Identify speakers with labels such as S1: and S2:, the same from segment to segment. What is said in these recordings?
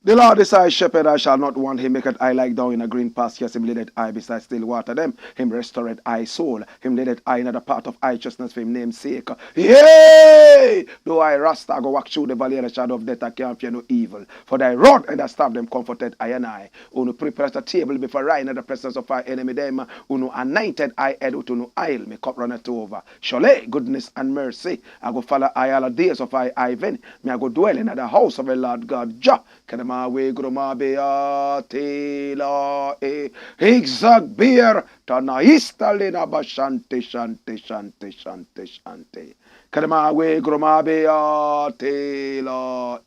S1: The Lord is thy shepherd, I shall not want. Him maketh I lie down in a green pasture. Him leadeth I beside still water. Them him restoreth I soul. Him leadeth I in the path of righteousness for him name's sake. Yea! Though I rasta, I go walk through the valley of the shadow of death, I can't fear no evil. For thy rod and thy staff them comforted I and I. Uno prepares a table before I in the presence of our enemy. Them uno anointed I head with uno oil. Me cup runneth over. Surely goodness and mercy I go follow I all the days of I even. Me I go dwell in the house of the Lord God. Jah. We groma bea tela exact beer tanaista lena bashante shante shante shante shante. Kadama we groma bea tela.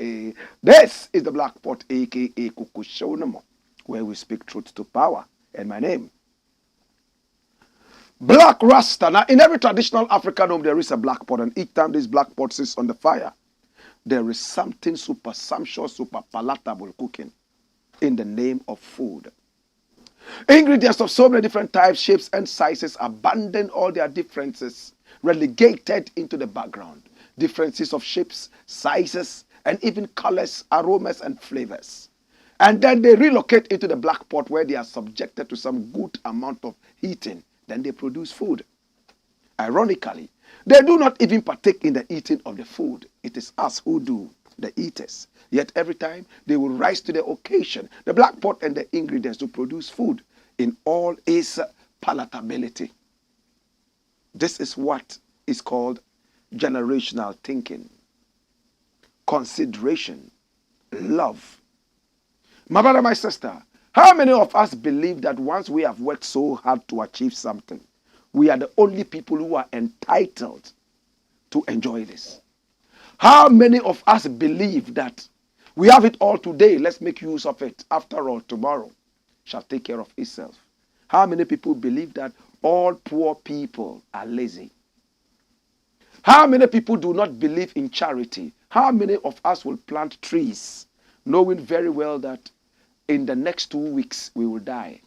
S1: This is the Black Pot, aka Kukushonamo, where we speak truth to power. And my name, Black Rasta. Now, in every traditional African home, there is a black pot, and each time this black pot sits on the fire, there is something super sumptuous, super palatable cooking in the name of food. Ingredients of so many different types, shapes, and sizes abandon all their differences, relegated into the background. Differences of shapes, sizes, and even colors, aromas, and flavors. And then they relocate into the black pot where they are subjected to some good amount of heating. Then they produce food. Ironically, they do not even partake in the eating of the food. It is us who do, the eaters. Yet every time they will rise to the occasion, the black pot and the ingredients to produce food in all its palatability. This is what is called generational thinking, consideration, love. My brother, my sister, how many of us believe that once we have worked so hard to achieve something, we are the only people who are entitled to enjoy this? How many of us believe that we have it all today, let's make use of it. After all, tomorrow shall take care of itself? How many people believe that all poor people are lazy? How many people do not believe in charity? How many of us will plant trees knowing very well that in the next 2 weeks we will die?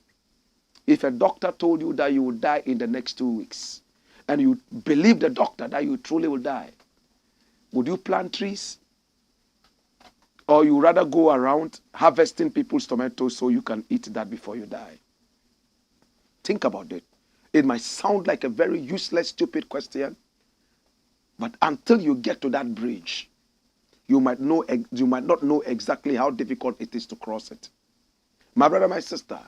S1: If a doctor told you that you will die in the next 2 weeks, and you believe the doctor that you truly will die, would you plant trees? Or you rather go around harvesting people's tomatoes so you can eat that before you die? Think about it. It might sound like a very useless, stupid question, but until you get to that bridge, you might not know exactly how difficult it is to cross it. My brother, my sister,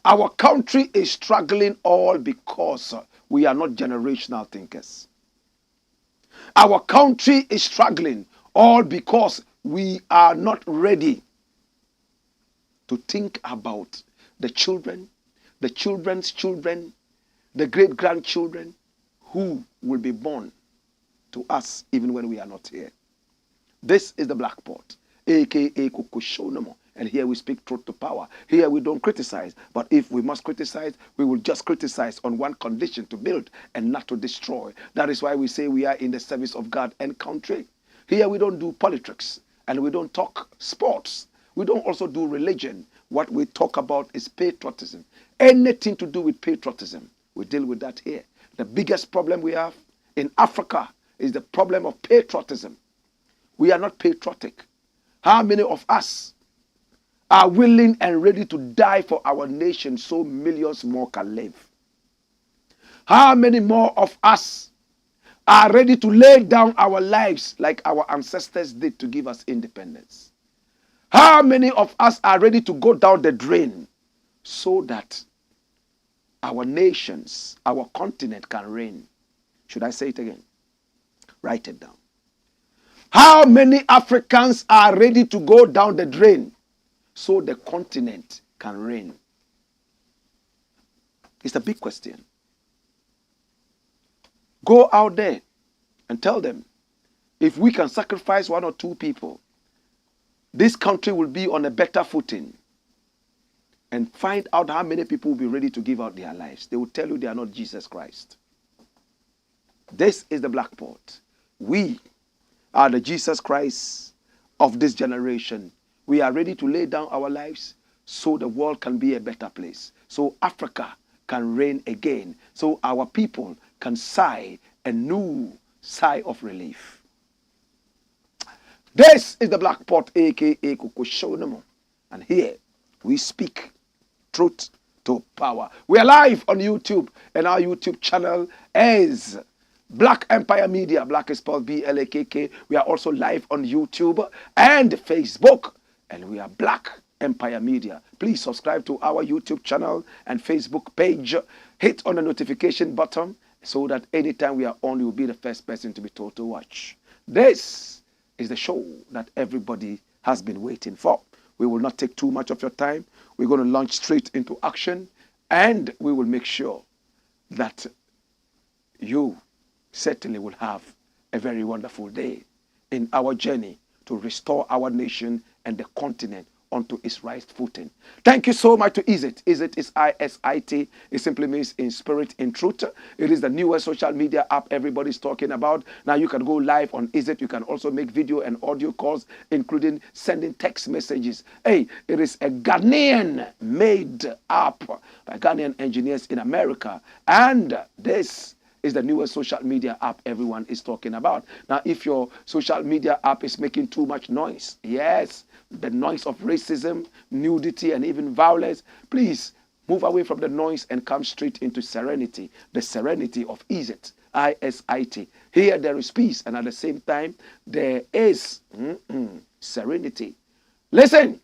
S1: our country is struggling all because we are not generational thinkers. Our country is struggling all because we are not ready to think about the children, the children's children, the great-grandchildren who will be born to us even when we are not here. This is the Black Pot, aka Kukushonamo. And here we speak truth to power. Here we don't criticize. But if we must criticize, we will just criticize on one condition: to build and not to destroy. That is why we say we are in the service of God and country. Here we don't do politics and we don't talk sports. We don't also do religion. What we talk about is patriotism. Anything to do with patriotism, we deal with that here. The biggest problem we have in Africa is the problem of patriotism. We are not patriotic. How many of us are willing and ready to die for our nation so millions more can live? How many more of us are ready to lay down our lives like our ancestors did to give us independence? How many of us are ready to go down the drain so that our nations, our continent can reign? Should I say it again? Write it down. How many Africans are ready to go down the drain so the continent can reign? It's a big question. Go out there and tell them, if we can sacrifice 1 or 2 people, this country will be on a better footing. And find out how many people will be ready to give out their lives. They will tell you they are not Jesus Christ. This is the Black Pot. We are the Jesus Christ of this generation. We are ready to lay down our lives so the world can be a better place. So Africa can reign again. So our people can sigh a new sigh of relief. This is the Black Pot, aka Kukushonamo. And here we speak truth to power. We are live on YouTube, and our YouTube channel is Blakk Empire Media. Blakk is spelled B-L-A-K-K. We are also live on YouTube and Facebook, and we are Blakk Empire Media. Please subscribe to our YouTube channel and Facebook page. Hit on the notification button so that anytime we are on, you will be the first person to be told to watch. This is the show that everybody has been waiting for. We will not take too much of your time. We're going to launch straight into action, and we will make sure that you certainly will have a very wonderful day in our journey to restore our nation and the continent onto its right footing. Thank you so much to ISIT. ISIT is I-S-I-T. It simply means in spirit, in truth. It is the newest social media app everybody's talking about. Now you can go live on ISIT. You can also make video and audio calls, including sending text messages. Hey, it is a Ghanaian-made app by Ghanaian engineers in America. And this is the newest social media app everyone is talking about. Now, if your social media app is making too much noise, yes, the noise of racism, nudity, and even violence, please move away from the noise and come straight into serenity, the serenity of ISIT, I-S-I-T. Here there is peace, and at the same time, there is serenity. Listen,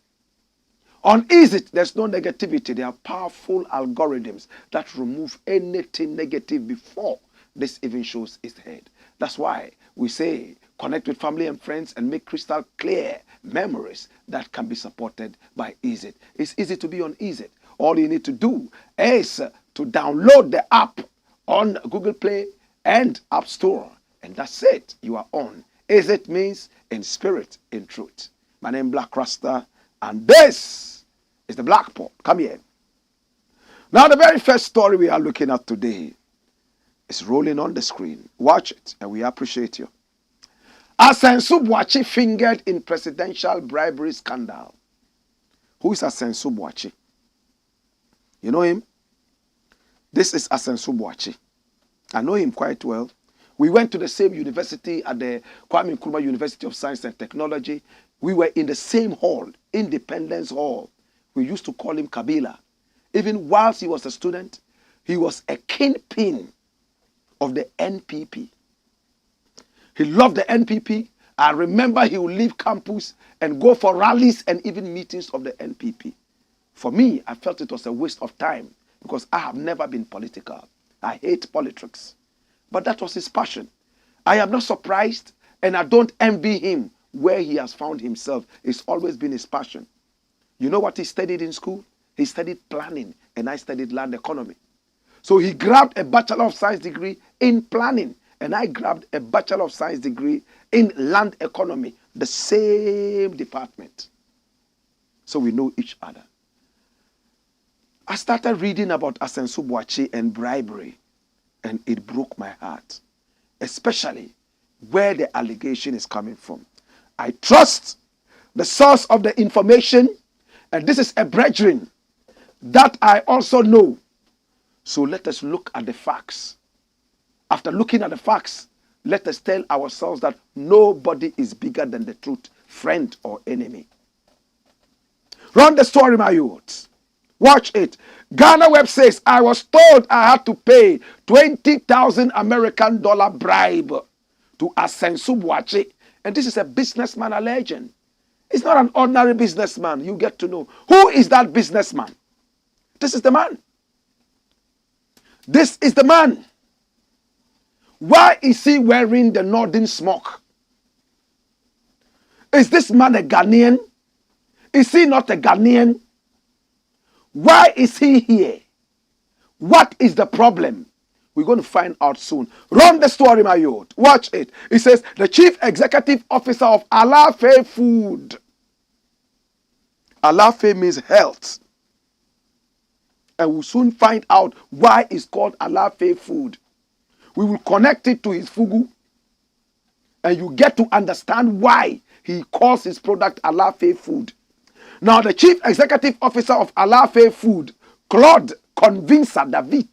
S1: on ISIT, there's no negativity. There are powerful algorithms that remove anything negative before this even shows its head. That's why we say connect with family and friends and make crystal clear memories that can be supported by ISIT. It's easy to be on ISIT. All you need to do is to download the app on Google Play and App Store. And that's it. You are on. ISIT means in spirit, in truth. My name is Blakk RASTA, and this is the Black Pot. Come here. Now, the very first story we are looking at today is rolling on the screen. Watch it, and we appreciate you. Asenso-Boakye fingered in presidential bribery scandal. Who is Asenso-Boakye? You know him? This is Asenso-Boakye. I know him quite well. We went to the same university at the Kwame Nkrumah University of Science and Technology. We were in the same hall, Independence Hall. We used to call him Kabila. Even whilst he was a student, he was a kingpin of the NPP. He loved the NPP. I remember he would leave campus and go for rallies and even meetings of the NPP. For me, I felt it was a waste of time because I have never been political. I hate politics. But that was his passion. I am not surprised, and I don't envy him where he has found himself. It's always been his passion. You know what he studied in school? He studied planning, and I studied land economy. So he grabbed a Bachelor of Science degree in planning, and I grabbed a Bachelor of Science degree in land economy, the same department. So we know each other. I started reading about Asenso-Boakye and bribery, and it broke my heart, especially where the allegation is coming from. I trust the source of the information, and this is a brethren that I also know. So let us look at the facts. After looking at the facts, let us tell ourselves that nobody is bigger than the truth, friend or enemy. Run the story, my youth. Watch it. Ghana Web says, I was told I had to pay 20,000 American dollar bribe to Asenso-Boakye. And this is a businessman alleging. It's not an ordinary businessman. You get to know. Who is that businessman? This is the man. This is the man Why is he wearing the northern smock? Is this man a Ghanaian? Is he not a Ghanaian? Why is he here? What is the problem? We're going to find out soon. Run the story, my youth. Watch it. It says, the chief executive officer of Alafe Food. Alafe means health. And we'll soon find out why it's called Alafe Food. We will connect it to his fugu. And you get to understand why he calls his product Alafe Food. Now, the chief executive officer of Alafe Food, Claude Convincer David,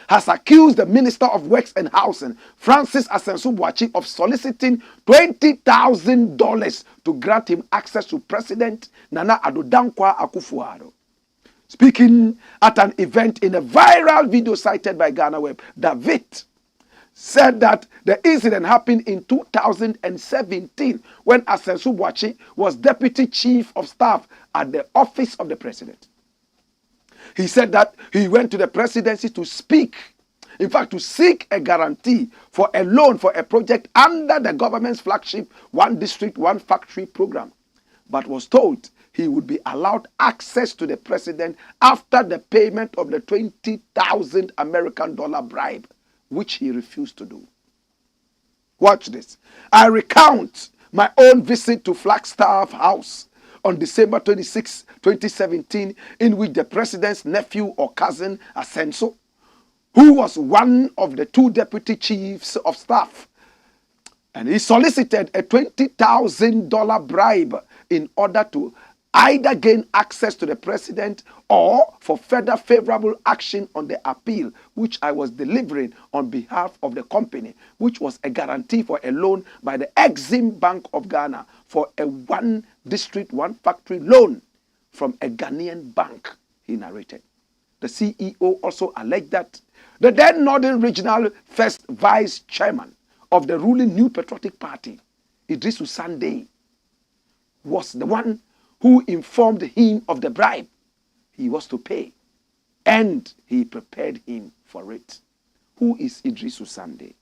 S1: has accused the Minister of Works and Housing, Francis Asenso-Boakye, of soliciting $20,000 to grant him access to President Nana Addo Dankwa Akufo-Addo. Speaking at an event in a viral video cited by Ghana Web, David said that the incident happened in 2017 when Asenso-Boakye was Deputy Chief of Staff at the Office of the President. He said that he went to the presidency to speak, in fact, to seek a guarantee for a loan for a project under the government's flagship One District, One Factory program, but was told he would be allowed access to the president after the payment of the $20,000 American bribe, which he refused to do. Watch this. I recount my own visit to Flagstaff House on December 26, 2017, in which the president's nephew or cousin, Asenso, who was one of the two deputy chiefs of staff, and he solicited a $20,000 bribe in order to either gain access to the president or for further favorable action on the appeal, which I was delivering on behalf of the company, which was a guarantee for a loan by the Exim Bank of Ghana for a One District, One Factory loan from a Ghanaian bank, he narrated. The CEO also alleged that the then Northern Regional First Vice Chairman of the ruling New Patriotic Party, Idrisu Sande, was the one who informed him of the bribe he was to pay, and he prepared him for it. Who is Idrisu Sande?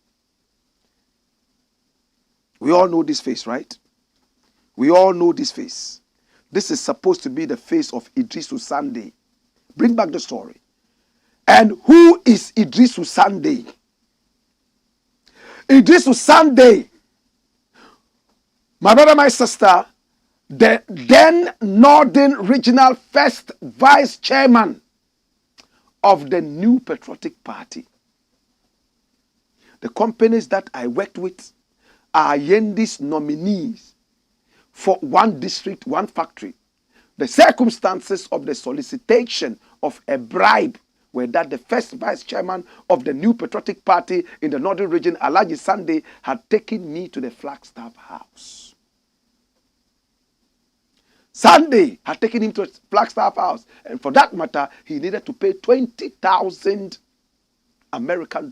S1: We all know this face, right? We all know this face. This is supposed to be the face of Idrisu Sande. Bring back the story. And who is Idrisu Sande? Idrisu Sande, my brother, my sister, the then Northern Regional First Vice Chairman of the New Patriotic Party. The companies that I worked with are Yendi's nominees for One District, One Factory. The circumstances of the solicitation of a bribe were that the first vice chairman of the New Patriotic Party in the Northern Region, Alhaji Sande, had taken me to the Flagstaff House. Sande had taken him to Flagstaff House, and for that matter, he needed to pay $20,000 American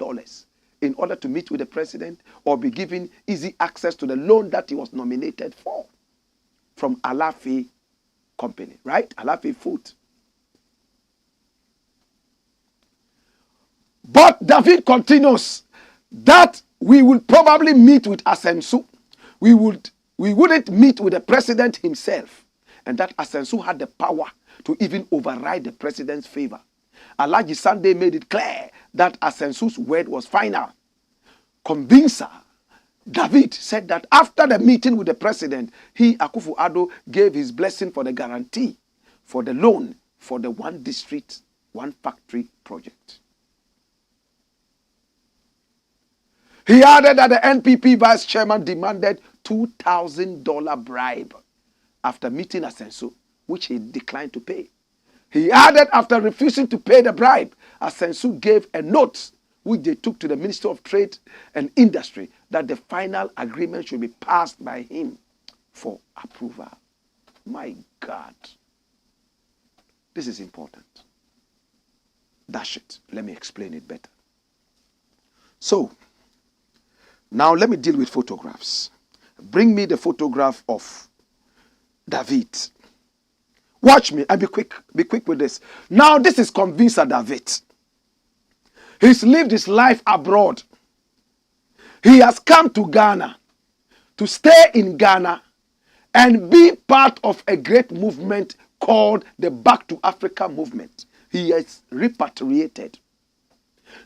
S1: in order to meet with the president or be given easy access to the loan that he was nominated for from Alafe Company, right? Alafe Food. But David continues that we will probably meet with Asenso. We wouldn't meet with the president himself. And that Asenso had the power to even override the president's favor. Alhaji Sande made it clear that Asenso's word was final. Convincer David said that after the meeting with the president, he, Akufo-Addo, gave his blessing for the guarantee for the loan for the One District, One Factory project. He added that the NPP vice chairman demanded $2,000 bribe after meeting Asenso, which he declined to pay. He added after refusing to pay the bribe, Asenso gave a note which they took to the Minister of Trade and Industry that the final agreement should be passed by him for approval. My God. This is important. Dash it. Let me explain it better. So, now let me deal with photographs. Bring me the photograph of David. Watch me and be quick with this. Now this is Convincer David. He's lived his life abroad. He has come to Ghana to stay in Ghana and be part of a great movement called the Back to Africa movement. He is repatriated.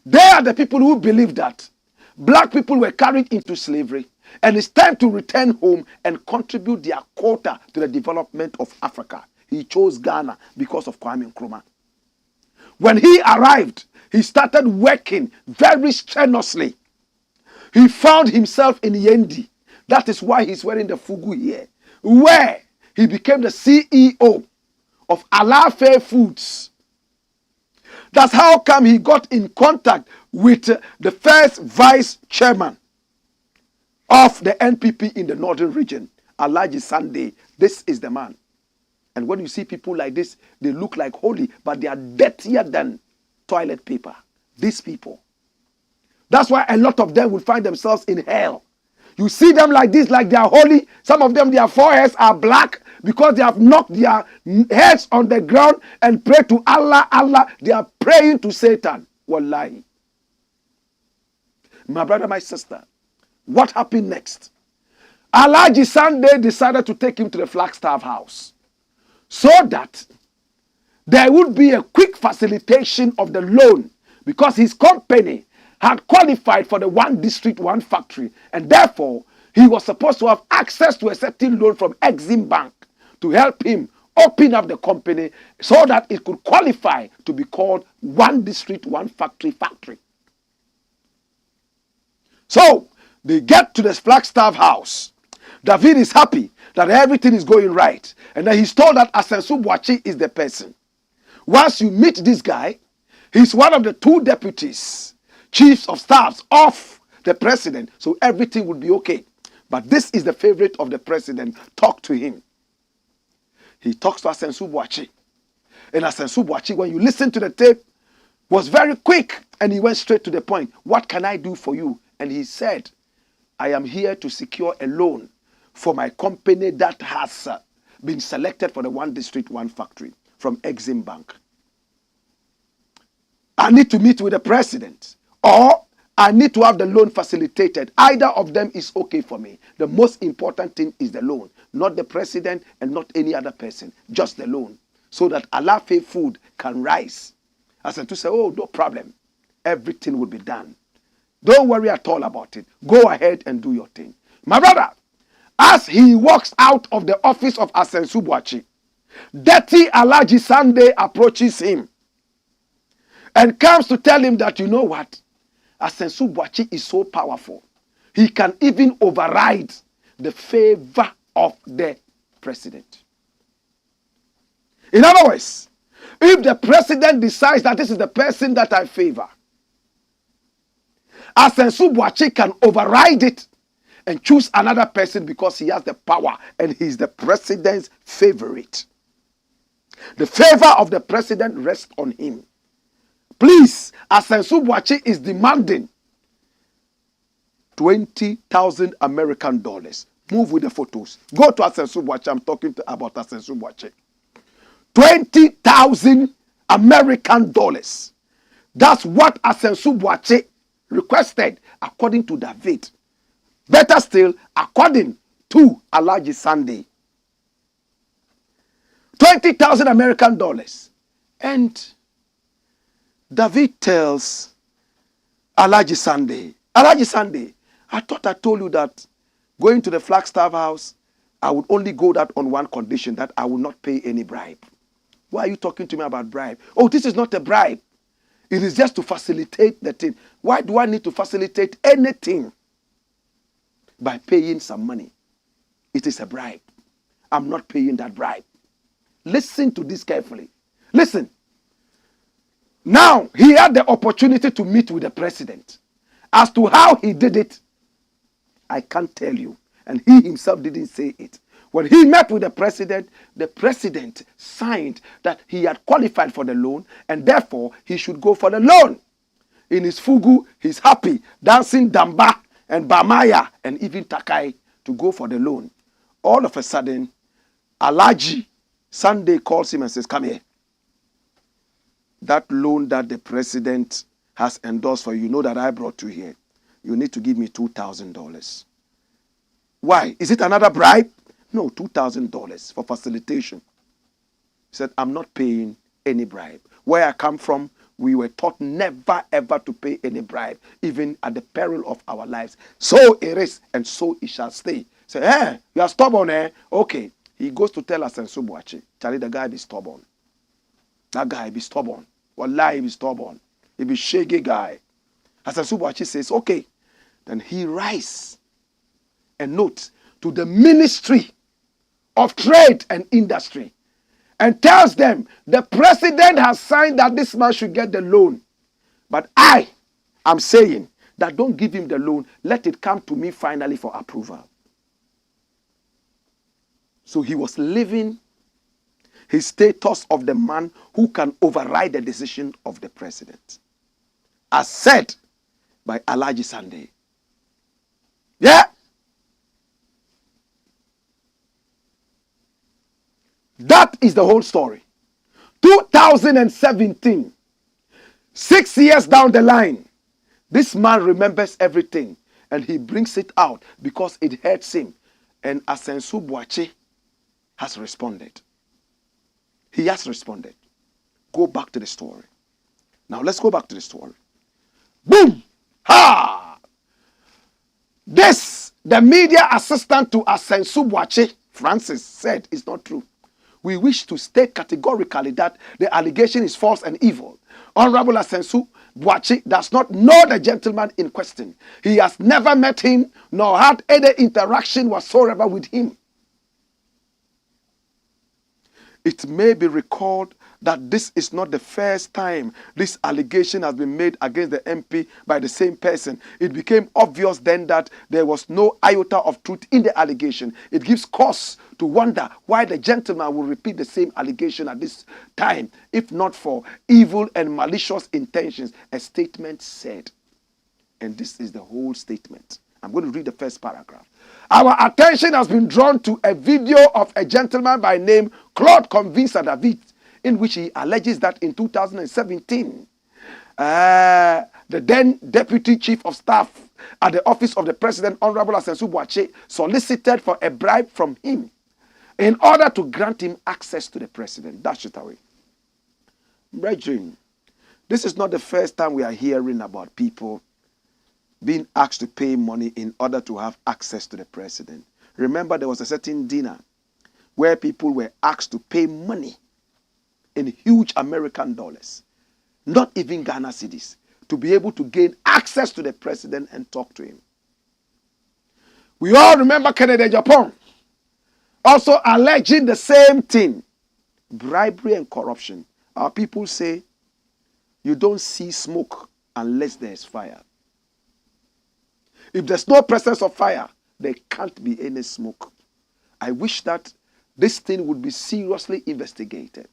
S1: They are the people who believe that black people were carried into slavery and it's time to return home and contribute their quota to the development of Africa. He chose Ghana because of Kwame Nkrumah. When he arrived, he started working very strenuously. He found himself in Yendi. That is why he's wearing the fugu here, where he became the CEO of Alafe Foods. That's how come he got in contact with the first vice chairman of the NPP in the northern region, Alhaji Sunday. This is the man. And when you see people like this, they look like holy, but they are dirtier than toilet paper. These people. That's why a lot of them will find themselves in hell. You see them like this, like they are holy. Some of them, their foreheads are black because they have knocked their heads on the ground and pray to Allah, Allah. They are praying to Satan. Wallahi. My brother, my sister, what happened next? Alhaji Sunday decided to take him to the Flagstaff house so that there would be a quick facilitation of the loan because his company had qualified for the one district, one factory, and therefore he was supposed to have access to a certain loan from Exim Bank to help him open up the company so that it could qualify to be called one district, one factory. So they get to the Flagstaff house. David is happy that everything is going right. And then he's told that Asenso-Boakye is the person. Once you meet this guy, he's one of the two deputies, chiefs of staffs of the president. So everything will be okay. But this is the favorite of the president. Talk to him. He talks to Asenso-Boakye. And Asenso-Boakye, when you listen to the tape, was very quick. And he went straight to the point. What can I do for you? And he said, I am here to secure a loan for my company that has been selected for the one district, one factory from Exim Bank. I need to meet with the president or I need to have the loan facilitated. Either of them is okay for me. The most important thing is the loan, not the president and not any other person, just the loan, so that Alafe food can rise. I said to say, oh, no problem. Everything will be done. Don't worry at all about it. Go ahead and do your thing. My brother, as he walks out of the office of Asenso-Boakye, dirty Alhaji Sunday approaches him and comes to tell him that, you know what? Asenso-Boakye is so powerful. He can even override the favor of the president. In other words, if the president decides that this is the person that I favor, Asenso-Boakye can override it and choose another person because he has the power and he's the president's favorite. The favor of the president rests on him. Please, Asenso-Boakye is demanding 20,000 American dollars. Move with the photos. Go to Asenso-Boakye. I'm talking about Asenso-Boakye. 20,000 American dollars. That's what Asenso-Boakye requested according to David. Better still, according to Alhaji Sunday. 20,000 American dollars. And David tells Alhaji Sunday, Alhaji Sunday, I thought I told you that going to the Flagstaff house, I would only go that on one condition, that I will not pay any bribe. Why are you talking to me about bribe? Oh, this is not a bribe. It is just to facilitate the thing. Why do I need to facilitate anything by paying some money? It is a bribe. I'm not paying that bribe. Listen to this carefully. Listen. Now, he had the opportunity to meet with the president. As to how he did it, I can't tell you. And he himself didn't say it. When he met with the president signed that he had qualified for the loan and therefore he should go for the loan. In his fugu, he's happy, dancing Damba and Bamaya and even Takai to go for the loan. All of a sudden, Alhaji Sunday calls him and says, come here. That loan that the president has endorsed for you, know that I brought you here. you need to give me $2,000. Why? Is it another bribe? No, $2,000 for facilitation. He said, I'm not paying any bribe. Where I come from, we were taught never ever to pay any bribe, even at the peril of our lives. So it is, and so it shall stay. Say, you are stubborn, eh? Okay. He goes to tell Asenso-Boakye, Charlie, the guy be stubborn. That guy be stubborn. Wallahi, he be stubborn. He be shaggy guy. Asenso-Boakye says, okay. Then he writes a note to the Ministry of Trade and Industry and tells them the president has signed that this man should get the loan. But I am saying that don't give him the loan. Let it come to me finally for approval. So he was living his status of the man who can override the decision of the president. As said by Alhaji Sunday. Yeah. That is the whole story. 2017, 6 years down the line, this man remembers everything and he brings it out because it hurts him. And Asenso-Boakye has responded. He has responded. Go back to the story. Now let's go back to the story. Boom! Ha! This, the media assistant to Asenso-Boakye, Francis, said is not true. We wish to state categorically that the allegation is false and evil. Honorable Asenso-Boakye does not know the gentleman in question. He has never met him nor had any interaction whatsoever with him. It may be recalled that this is not the first time this allegation has been made against the MP by the same person. It became obvious then that there was no iota of truth in the allegation. It gives cause to wonder why the gentleman will repeat the same allegation at this time, if not for evil and malicious intentions, a statement said. And this is the whole statement. I'm going to read the first paragraph. Our attention has been drawn to a video of a gentleman by name Claude Convinsa David, in which he alleges that in 2017, the then Deputy Chief of Staff at the Office of the President, Honorable Asenso-Boakye, solicited for a bribe from him in order to grant him access to the President. Dash it away. Brethren, this is not the first time we are hearing about people being asked to pay money in order to have access to the President. Remember, there was a certain dinner where people were asked to pay money in huge American dollars, not even Ghana cedis, to be able to gain access to the President and talk to him. We all remember Kennedy Japan also alleging the same thing, bribery and corruption. Our people say, you don't see smoke unless there's fire. If there's no presence of fire, there can't be any smoke. I wish that this thing would be seriously investigated.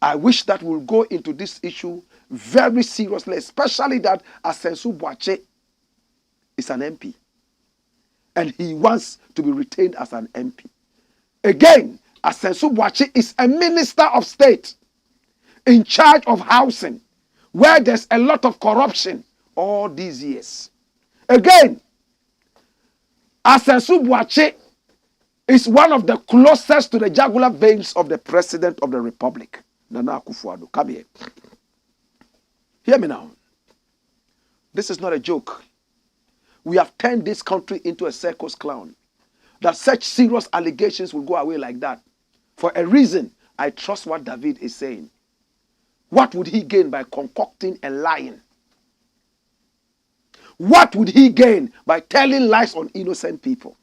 S1: I wish that we'll go into this issue very seriously, especially that Asenso-Boakye is an MP. And he wants to be retained as an MP. Again, Asenso-Boakye is a minister of state in charge of housing, where there's a lot of corruption all these years. Again, Asenso-Boakye is one of the closest to the jugular veins of the President of the Republic, Nana Akufo-Addo. Come here. Hear me now. This is not a joke. We have turned this country into a circus clown. That such serious allegations will go away like that. For a reason, I trust what David is saying. What would he gain by concocting and lying? What would he gain by telling lies on innocent people?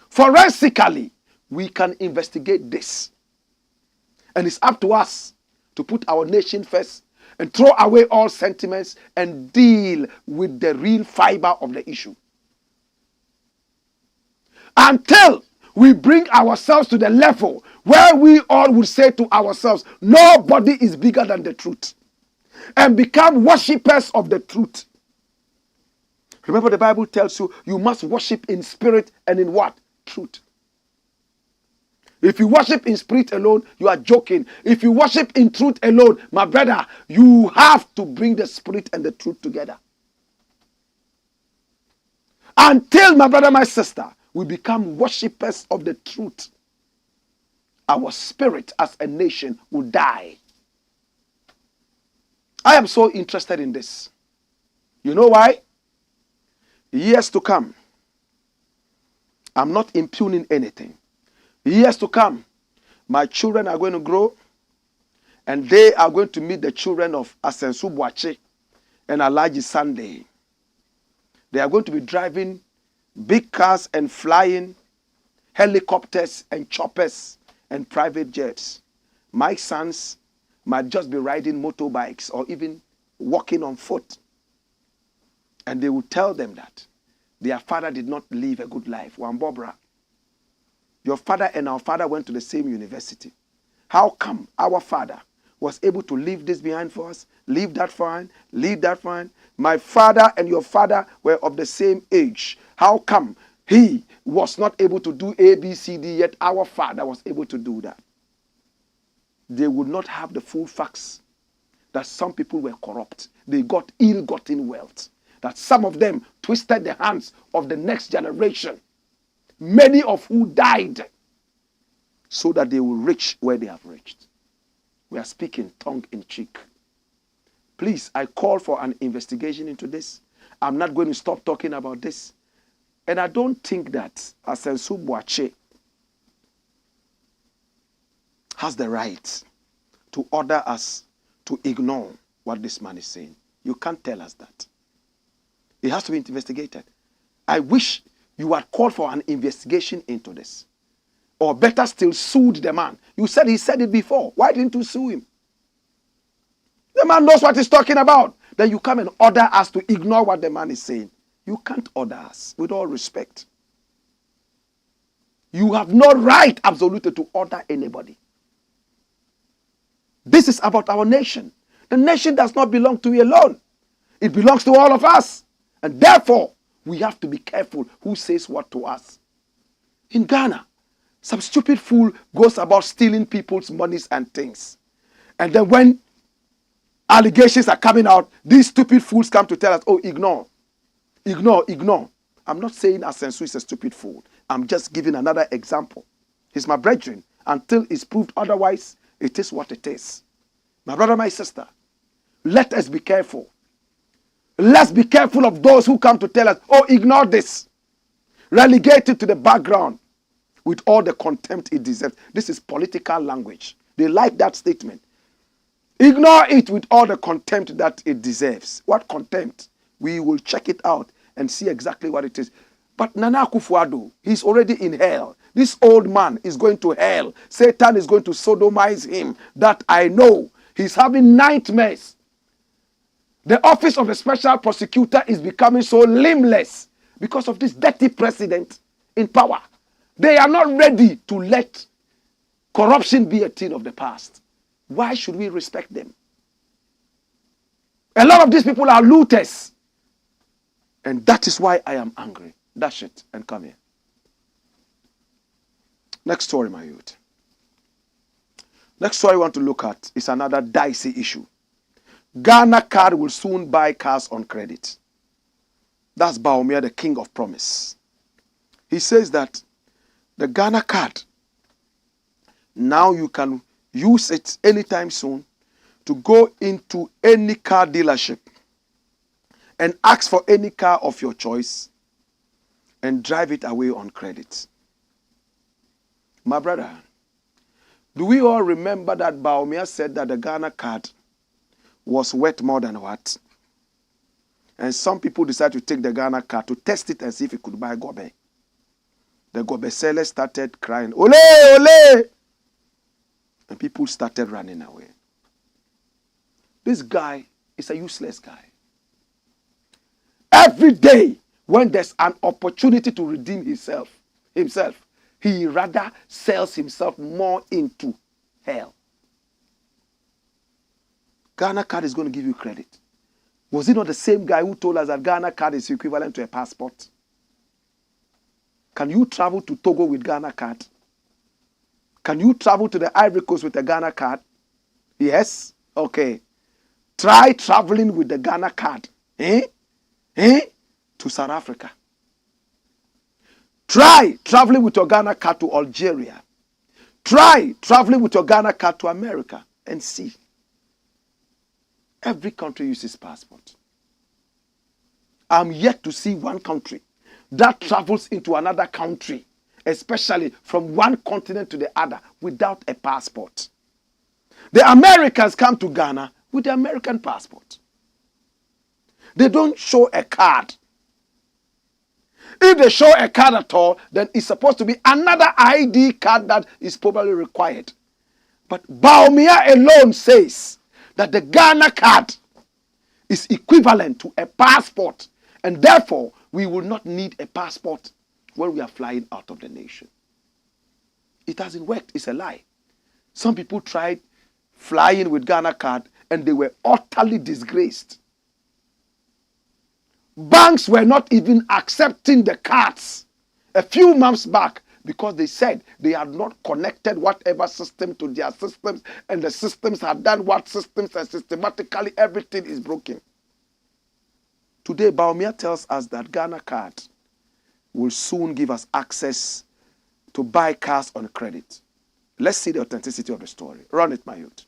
S1: Forensically, we can investigate this. And it's up to us to put our nation first and throw away all sentiments and deal with the real fiber of the issue. Until we bring ourselves to the level where we all would say to ourselves, nobody is bigger than the truth, and become worshippers of the truth. Remember, the Bible tells you, you must worship in spirit and in what? Truth. If you worship in spirit alone, you are joking. If you worship in truth alone, my brother, you have to bring the spirit and the truth together. Until, my brother, my sister, we become worshippers of the truth, our spirit as a nation will die. I am so interested in this. You know why? Years to come, I'm not impugning anything. Years to come, my children are going to grow, and they are going to meet the children of Asenso-Boakye and Alhaji Sunday. They are going to be driving big cars and flying helicopters and choppers and private jets. My sons might just be riding motorbikes or even walking on foot. And they will tell them that their father did not live a good life. Wambobra, your father and our father went to the same university. How come our father was able to leave this behind for us, leave that fine, leave that fine? My father and your father were of the same age. How come he was not able to do A, B, C, D, yet our father was able to do that? They would not have the full facts that some people were corrupt. They got ill-gotten wealth. That some of them twisted the hands of the next generation, many of who died, so that they will reach where they have reached. We are speaking tongue in cheek. Please, I call for an investigation into this. I'm not going to stop talking about this. And I don't think that Asenso-Boakye has the right to order us to ignore what this man is saying. You can't tell us that. It has to be investigated. I wish you had called for an investigation into this. Or better still, sued the man. You said he said it before. Why didn't you sue him? The man knows what he's talking about. Then you come and order us to ignore what the man is saying. You can't order us, with all respect. You have no right, absolutely, to order anybody. This is about our nation. The nation does not belong to you alone. It belongs to all of us. And therefore, we have to be careful who says what to us. In Ghana, some stupid fool goes about stealing people's monies and things. And then when allegations are coming out, these stupid fools come to tell us, oh, ignore. Ignore, ignore. I'm not saying Asenso is a stupid fool. I'm just giving another example. He's my brethren. Until it's proved otherwise, it is what it is. My brother, my sister, let us be careful. Let's be careful of those who come to tell us, oh, ignore this. Relegate it to the background with all the contempt it deserves. This is political language. They like that statement. Ignore it with all the contempt that it deserves. What contempt? We will check it out and see exactly what it is. But Nana Akufo-Addo, he's already in hell. This old man is going to hell. Satan is going to sodomize him. That I know. He's having nightmares. The office of a special prosecutor is becoming so limbless because of this dirty president in power. They are not ready to let corruption be a thing of the past. Why should we respect them? A lot of these people are looters. And that is why I am angry. Dash it and come here. Next story, my youth. Next story I want to look at is another dicey issue. Ghana card will soon buy cars on credit. That's BAWUMIA, the king of promise. He says that the Ghana card, now you can use it anytime soon to go into any car dealership and ask for any car of your choice and drive it away on credit. My brother, do we all remember that BAWUMIA said that the Ghana card was worth more than what? And some people decided to take the Ghana card to test it and see if it could buy gobe. The gobe sellers started crying, ole, ole! And people started running away. This guy is a useless guy. Every day, when there's an opportunity to redeem himself, he rather sells himself more into hell. Ghana card is going to give you credit. Was it not the same guy who told us that Ghana card is equivalent to a passport? Can you travel to Togo with Ghana card? Can you travel to the Ivory Coast with a Ghana card? Yes? Okay. Try traveling with the Ghana card. To South Africa. Try traveling with your Ghana card to Algeria. Try traveling with your Ghana card to America and see. Every country uses passport. I'm yet to see one country that travels into another country, especially from one continent to the other, without a passport. The Americans come to Ghana with the American passport. They don't show a card. If they show a card at all, then it's supposed to be another ID card that is probably required. But BAWUMIA alone says that the Ghana card is equivalent to a passport, and therefore we will not need a passport when we are flying out of the nation. It hasn't worked. It's a lie. Some people tried flying with Ghana card and they were utterly disgraced. Banks were not even accepting the cards a few months back because they said they had not connected whatever system to their systems, and the systems had done what systems, and systematically everything is broken. Today, BAWUMIA tells us that Ghana card will soon give us access to buy cars on credit. Let's see the authenticity of the story. Run it, my youth.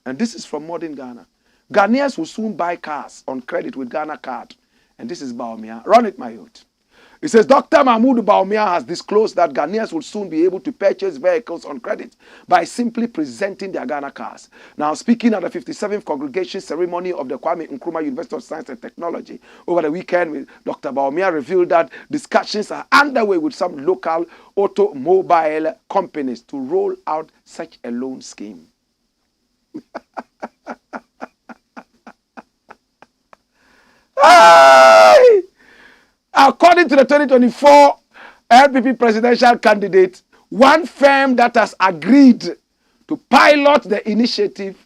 S1: And this is from modern Ghana. Ghanaians will soon buy cars on credit with Ghana card. And this is BAWUMIA. Run it, my youth. It says, Dr. Mahmoud BAWUMIA has disclosed that Ghanaians will soon be able to purchase vehicles on credit by simply presenting their Ghana cars. Now, speaking at the 57th congregation ceremony of the Kwame Nkrumah University of Science and Technology over the weekend, Dr. BAWUMIA revealed that discussions are underway with some local automobile companies to roll out such a loan scheme. According to the 2024 LPP presidential candidate, one firm that has agreed to pilot the initiative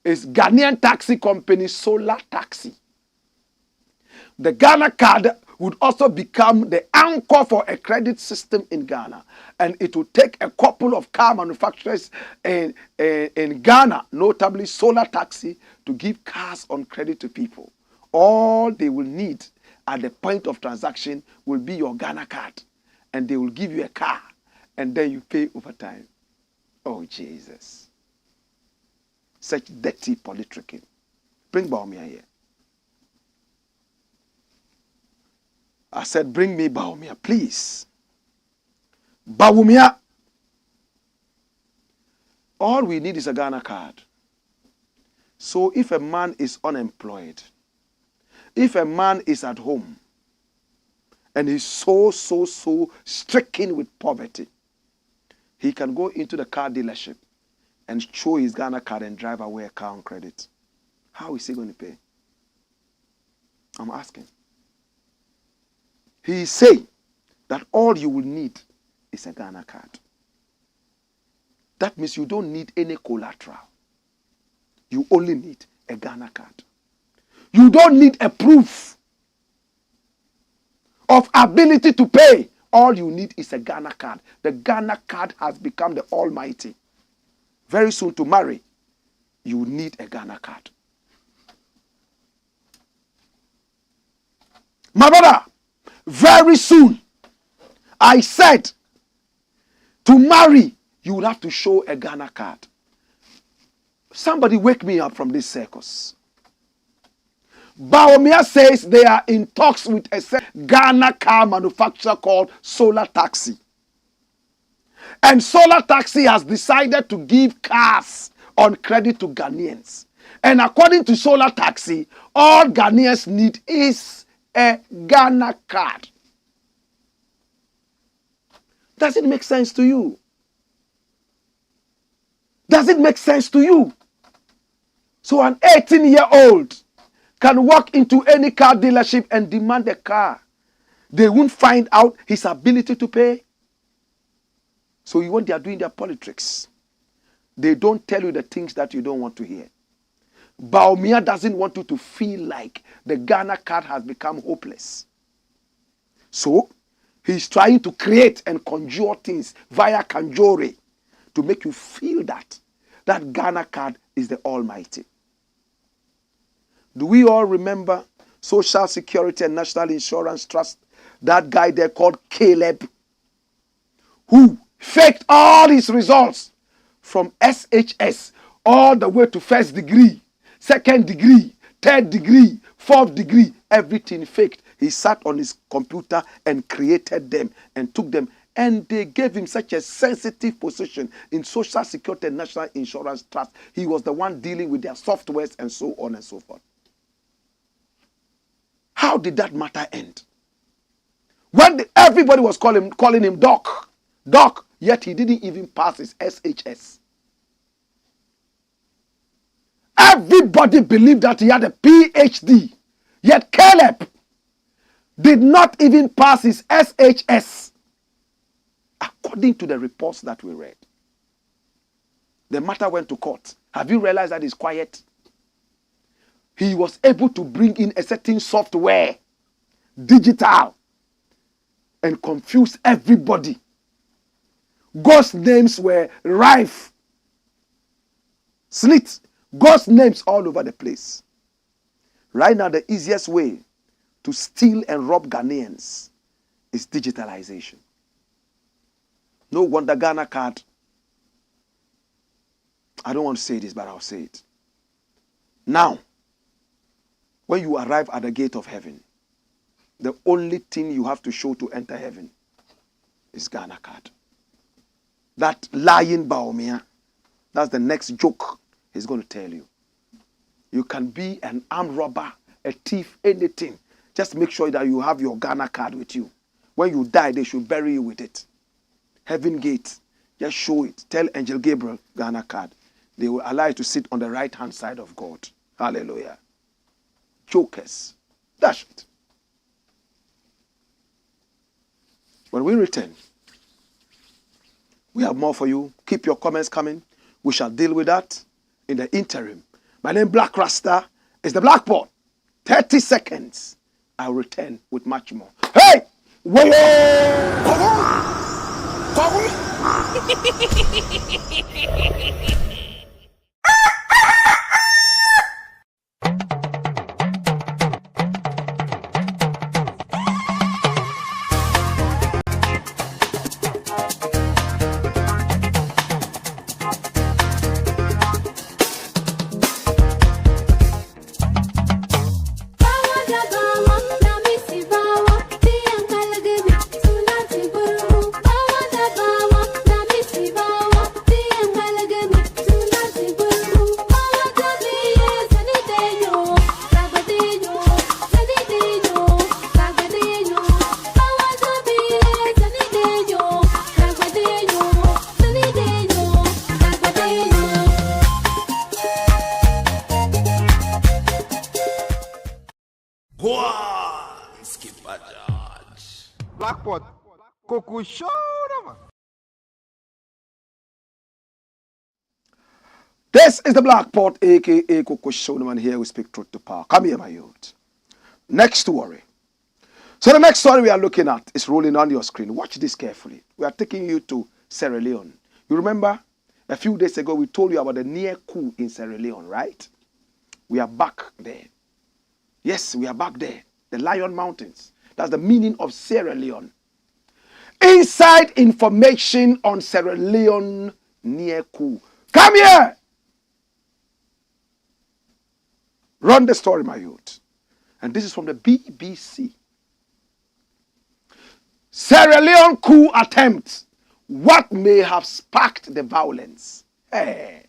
S1: is Ghanaian taxi company Solar Taxi. The Ghana card would also become the anchor for a credit system in Ghana, and it will take a couple of car manufacturers in Ghana, notably Solar Taxi, to give cars on credit to people. All they will need at the point of transaction will be your Ghana card, and they will give you a car, and then you pay over time. Oh, Jesus. Such dirty politicking. Bring BAWUMIA here. I said, bring me BAWUMIA, please. BAWUMIA. All we need is a Ghana card. So if a man is unemployed, if a man is at home and he's so stricken with poverty, he can go into the car dealership and show his Ghana card and drive away a car on credit. How is he going to pay? I'm asking. He is saying that all you will need is a Ghana card. That means you don't need any collateral. You only need a Ghana card. You don't need a proof of ability to pay. All you need is a Ghana card. The Ghana card has become the almighty. Very soon to marry, you need a Ghana card. My brother, very soon, I said, to marry, you will have to show a Ghana card. Somebody wake me up from this circus. BAWUMIA says they are in talks with a Ghana car manufacturer called Solar Taxi. And Solar Taxi has decided to give cars on credit to Ghanaians. And according to Solar Taxi, all Ghanaians need is a Ghana card. Does it make sense to you? Does it make sense to you? So an 18-year-old can walk into any car dealership and demand a car. They won't find out his ability to pay. So when they are doing their politics, they don't tell you the things that you don't want to hear. BAWUMIA doesn't want you to feel like the Ghana card has become hopeless. So he's trying to create and conjure things via conjuring to make you feel that Ghana card is the almighty. Do we all remember Social Security and National Insurance Trust? That guy there called Caleb who faked all his results from SHS all the way to first degree, second degree, third degree, fourth degree, everything faked. He sat on his computer and created them and took them, and they gave him such a sensitive position in Social Security and National Insurance Trust. He was the one dealing with their softwares and so on and so forth. How did that matter end? When everybody was calling him Doc, Doc, yet he didn't even pass his SHS. Everybody believed that he had a PhD, yet Caleb did not even pass his SHS, according to the reports that we read. The matter went to court. Have you realized that he's quiet? He was able to bring in a certain software, digital, and confuse everybody. God's names were rife. Slits. God's names all over the place. Right now, the easiest way to steal and rob Ghanaians is digitalization. No wonder Ghana card. I don't want to say this, but I'll say it. Now, when you arrive at the gate of heaven, the only thing you have to show to enter heaven is Ghana card. That lying BAWUMIA, that's the next joke he's going to tell you. You can be an armed robber, a thief, anything. Just make sure that you have your Ghana card with you. When you die, they should bury you with it. Heaven gate, just show it. Tell Angel Gabriel, Ghana card. They will allow you to sit on the right-hand side of God. Hallelujah. Jokers. That's it. When we return, we have more for you. Keep your comments coming. We shall deal with that in the interim. My name is Blakk Rasta. It's the Blackboard. 30 seconds. I'll return with much more. Hey!
S2: Blackboard. Coco show them.
S1: This is the Blackboard, aka Coco Showman. Here we speak truth to power. Come here, my youth. Next story. So the next story we are looking at is rolling on your screen. Watch this carefully. We are taking you to Sierra Leone. You remember a few days ago we told you about the Near-Coup in Sierra Leone, right? We are back there. Yes, we are back there. The Lion Mountains. That's the meaning of Sierra Leone. Inside information on Sierra Leone Near-Coup. Come here! Run the story, my youth. And this is from the BBC. Sierra Leone coup attempt. What may have sparked the violence? Hey,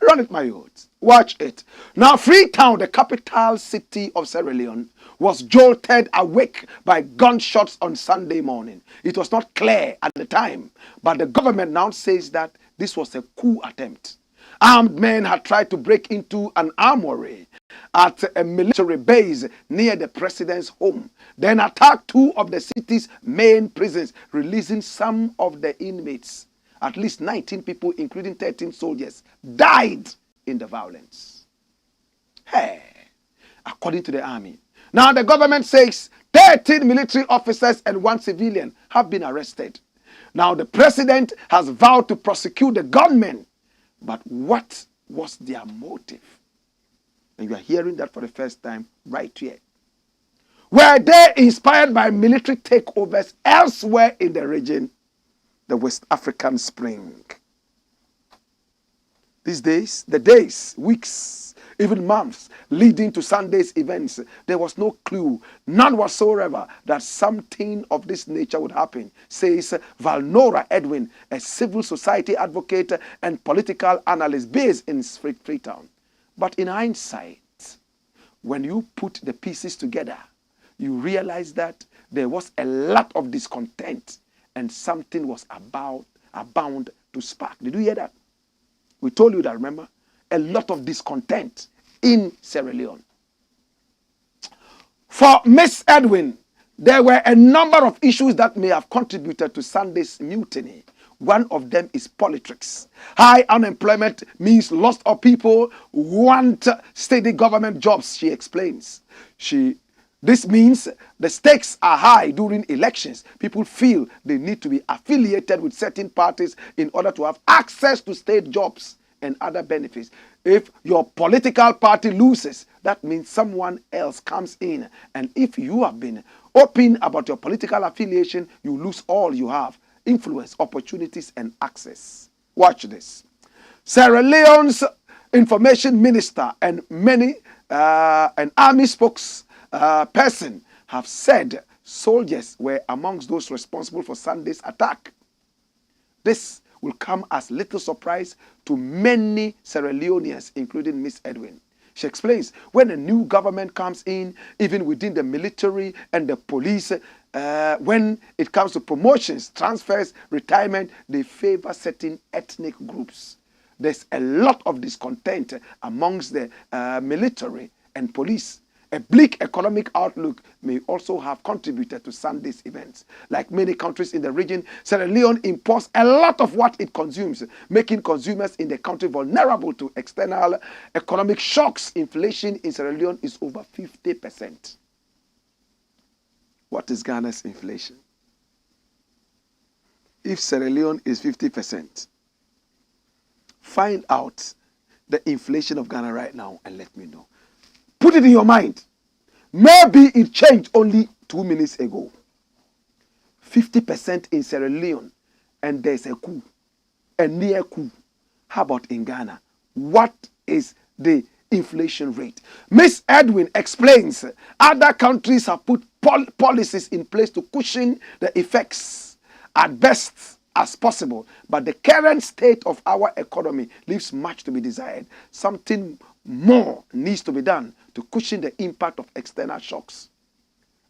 S1: run it, my youth. Watch it. Now, Freetown, the capital city of Sierra Leone, was jolted awake by gunshots on Sunday morning. It was not clear at the time, but the government now says that this was a coup attempt. Armed men had tried to break into an armory at a military base near the president's home, then attacked two of the city's main prisons, releasing some of the inmates. At least 19 people, including 13 soldiers, died in the violence. Hey, according to the army. Now the government says 13 military officers and 1 civilian have been arrested. Now the president has vowed to prosecute the gunmen. But what was their motive? And you are hearing that for the first time right here. Were they inspired by military takeovers elsewhere in the region? the West African Spring. These days, the days, weeks, even months leading to Sunday's events, there was no clue, none whatsoever, that something of this nature would happen, says Valnora Edwin, a civil society advocate and political analyst based in Freetown. But in hindsight, when you put the pieces together, you realize that there was a lot of discontent and something was bound to spark. Did you hear that? We told you that, remember? A lot of discontent in Sierra Leone. For Miss Edwin, there were a number of issues that may have contributed to Sunday's mutiny. One of them is politics. High unemployment means lots of people want steady government jobs, she explains. This means the stakes are high during elections. People feel they need to be affiliated with certain parties in order to have access to state jobs and other benefits. If your political party loses, that means someone else comes in. And if you have been open about your political affiliation, you lose all you have: influence, opportunities, and access. Watch this. Sierra Leone's information minister and an army spokesperson have said soldiers were amongst those responsible for Sunday's attack. This will come as little surprise to many Sierra Leoneans, including Miss Edwin. She explains, when a new government comes in, even within the military and the police, when it comes to promotions, transfers, retirement, they favor certain ethnic groups. There's a lot of discontent amongst the military and police. A bleak economic outlook may also have contributed to Sunday's events. Like many countries in the region, Sierra Leone imports a lot of what it consumes, making consumers in the country vulnerable to external economic shocks. Inflation in Sierra Leone is over 50%. What is Ghana's inflation? If Sierra Leone is 50%, find out the inflation of Ghana right now and let me know. Put it in your mind. Maybe it changed only 2 minutes ago. 50% in Sierra Leone, and there's a coup, a near coup. How about in Ghana? What is the inflation rate? Miss Edwin explains other countries have put policies in place to cushion the effects at best as possible, but the current state of our economy leaves much to be desired. Something more needs to be done to cushion the impact of external shocks.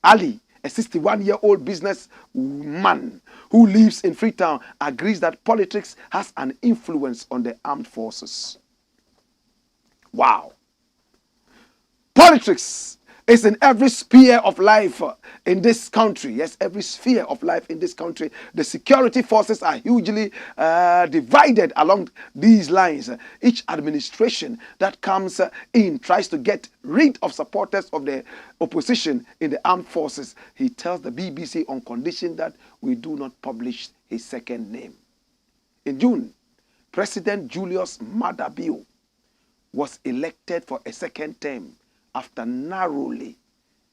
S1: Ali, a 61-year-old businessman who lives in Freetown, agrees that politics has an influence on the armed forces. Wow. Politics is in every sphere of life in this country. Yes, every sphere of life in this country. The security forces are hugely divided along these lines. Each administration that comes in tries to get rid of supporters of the opposition in the armed forces. He tells the BBC on condition that we do not publish his second name. In June, President Julius Maada Bio was elected for a second term after narrowly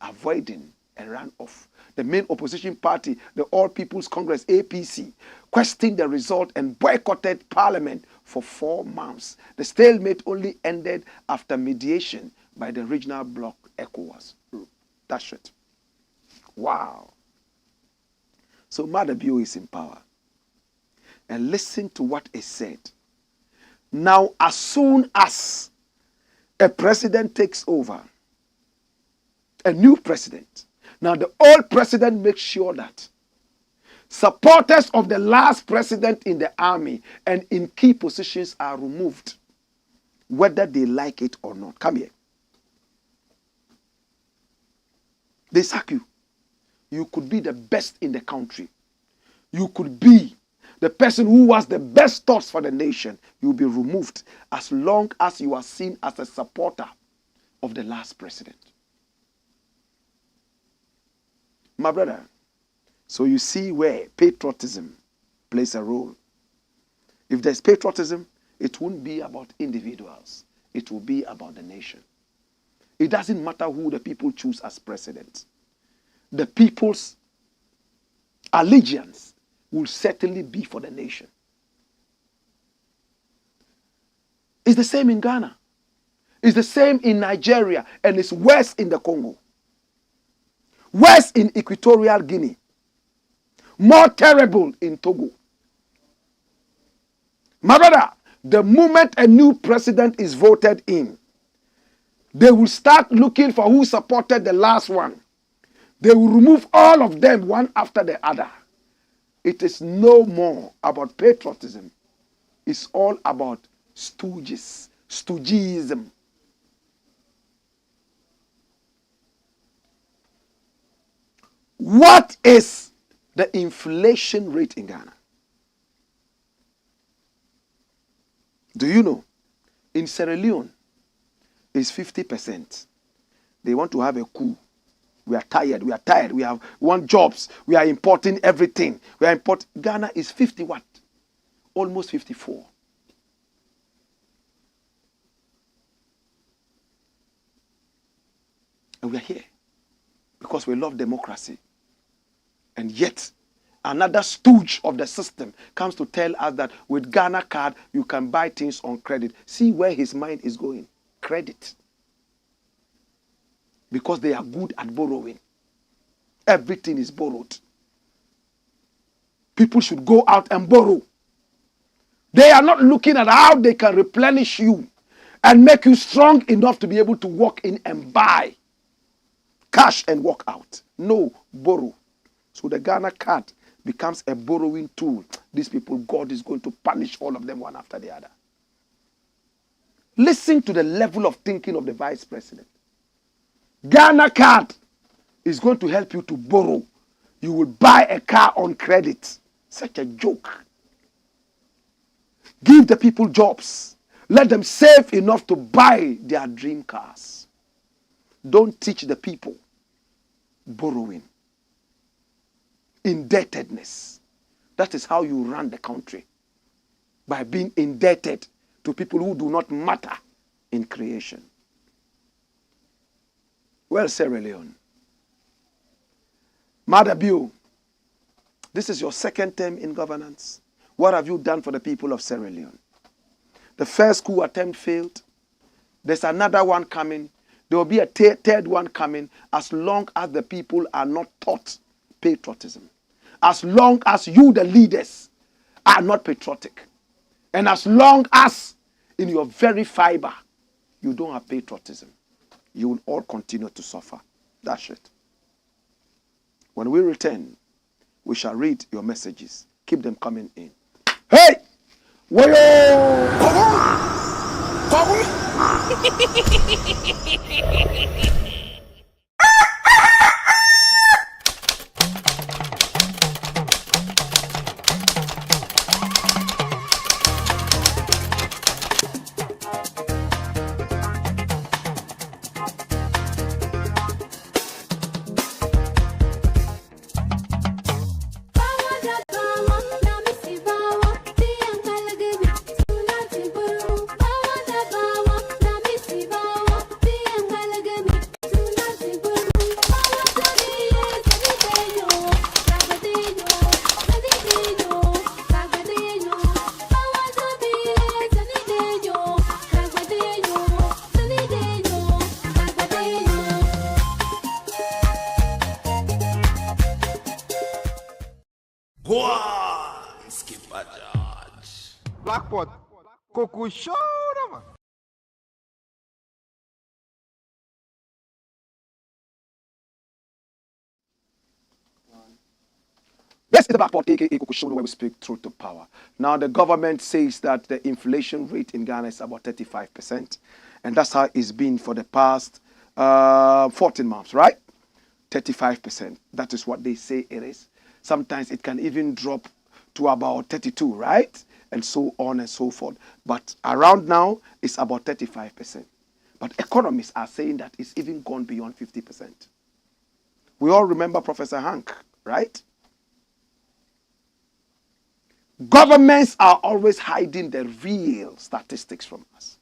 S1: avoiding a runoff. The main opposition party, the All People's Congress, APC, questioned the result and boycotted parliament for 4 months. The stalemate only ended after mediation by the regional bloc ECOWAS. That's it. Wow. So Maada Bio is in power. And listen to what is said. Now, as soon as a president takes over, a new president, now the old president makes sure that supporters of the last president in the army and in key positions are removed, whether they like it or not. Come here. They sack you. You could be the best in the country. You could be the person who has the best thoughts for the nation. You'll be removed as long as you are seen as a supporter of the last president. My brother, so you see where patriotism plays a role. If there's patriotism, it won't be about individuals. It will be about the nation. It doesn't matter who the people choose as president. The people's allegiance will certainly be for the nation. It's the same in Ghana. It's the same in Nigeria, and it's worse in the Congo. Worse in Equatorial Guinea. More terrible in Togo. My brother, the moment a new president is voted in, they will start looking for who supported the last one. They will remove all of them one after the other. It is no more about patriotism. It's all about stoogism. What is the inflation rate in Ghana? Do you know? In Sierra Leone, it's 50%. They want to have a coup. We are tired. We want jobs. We are importing everything. Ghana is 50 what? Almost 54. And we are here because we love democracy. And yet, another stooge of the system comes to tell us that with Ghana card, you can buy things on credit. See where his mind is going. Credit. Because they are good at borrowing. Everything is borrowed. People should go out and borrow. They are not looking at how they can replenish you and make you strong enough to be able to walk in and buy cash and walk out. No, borrow. So the Ghana card becomes a borrowing tool. These people, God is going to punish all of them one after the other. Listen to the level of thinking of the vice president. Ghana card is going to help you to borrow. You will buy a car on credit. Such a joke. Give the people jobs. Let them save enough to buy their dream cars. Don't teach the people borrowing. Indebtedness. That is how you run the country. By being indebted to people who do not matter in creation. Well, Sierra Leone. Mother Bill, this is your second term in governance. What have you done for the people of Sierra Leone? The first coup attempt failed. There's another one coming. There will be a third one coming as long as the people are not taught patriotism. As long as you, the leaders, are not patriotic. And as long as in your very fiber, you don't have patriotism, you will all continue to suffer. That's it. When we return, we shall read your messages. Keep them coming in. Hey! Wayo!
S2: Blackpot, Coco show man.
S1: Yes, it's the Blackpot, aka Kukushono, where we speak truth to power. Now, the government says that the inflation rate in Ghana is about 35%. And that's how it's been for the past 14 months, right? 35%. That is what they say it is. Sometimes it can even drop to about 32, right? And so on and so forth. But around now, it's about 35%. But economists are saying that it's even gone beyond 50%. We all remember Professor Hank, right? Governments are always hiding the real statistics from us.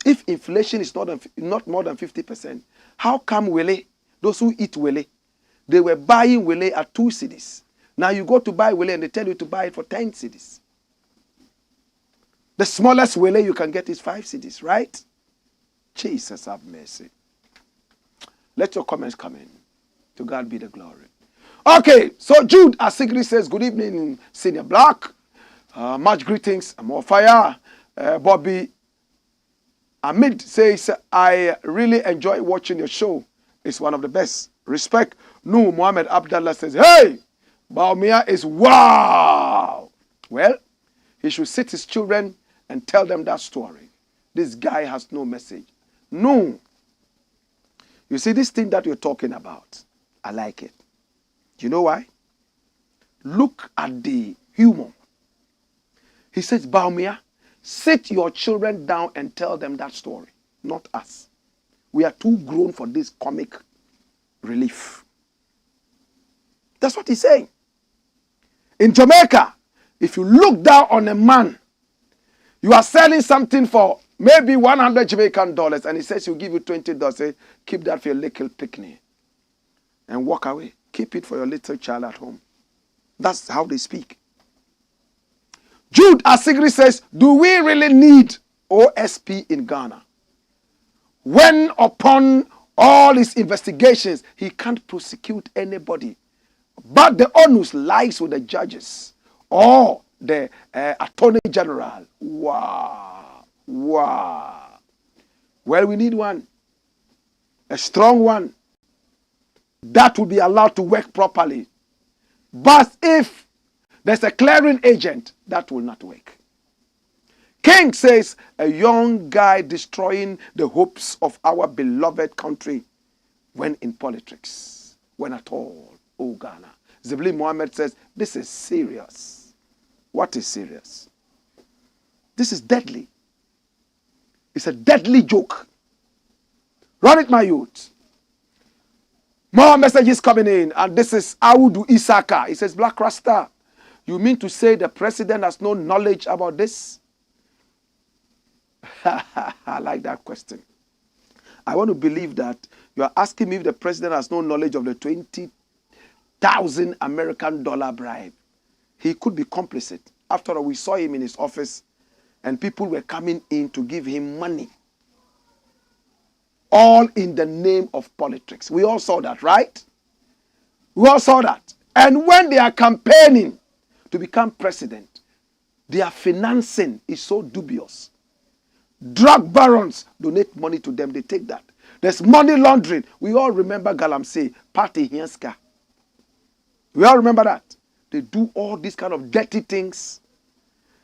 S1: If inflation is not more than 50%, how come those who eat wele, They were buying wele at 2 cedis. Now you go to buy wele and they tell you to buy it for 10 cedis. The smallest wele you can get is 5 cedis, right? Jesus have mercy. Let your comments come in. To God be the glory. Okay, so Jude Asigri says, good evening, Senior Blakk. Much greetings. I'm on fire. Bobby Amid says, I really enjoy watching your show. It's one of the best. Respect. No, Muhammad Abdallah says, hey, BAWUMIA is wow. Well, he should sit his children and tell them that story. This guy has no message. No. You see, this thing that you're talking about, I like it. Do you know why? Look at the humor. He says, BAWUMIA, sit your children down and tell them that story, not us. We are too grown for this comic relief. That's what he's saying. In Jamaica, if you look down on a man, you are selling something for maybe 100 Jamaican dollars, and he says he'll give you $20. Say, keep that for your little picnic and walk away. Keep it for your little child at home. That's how they speak. Jude Asigri says, do we really need OSP in Ghana? When upon all his investigations, he can't prosecute anybody. But the onus lies with the judges or the Attorney General. Wow. Wow. Well, we need one. A strong one. That will be allowed to work properly. But if there's a clearing agent, that will not work. King says, a young guy destroying the hopes of our beloved country when in politics. When at all. Oh, Ghana. Zibli Mohammed says, this is serious. What is serious? This is deadly. It's a deadly joke. Run it, my youth. More messages coming in, and this is Audu Isaka. He says, Black Rasta, you mean to say the president has no knowledge about this? I like that question. I want to believe that you are asking me if the president has no knowledge of the 20,000 American dollar bribe. He could be complicit. After all, we saw him in his office and people were coming in to give him money. All in the name of politics. We all saw that, right? We all saw that. And when they are campaigning to become president, their financing is so dubious. Drug barons donate money to them, they take that. There's money laundering. We all remember Galamsey, Party Hienska. We all remember that. They do all these kind of dirty things.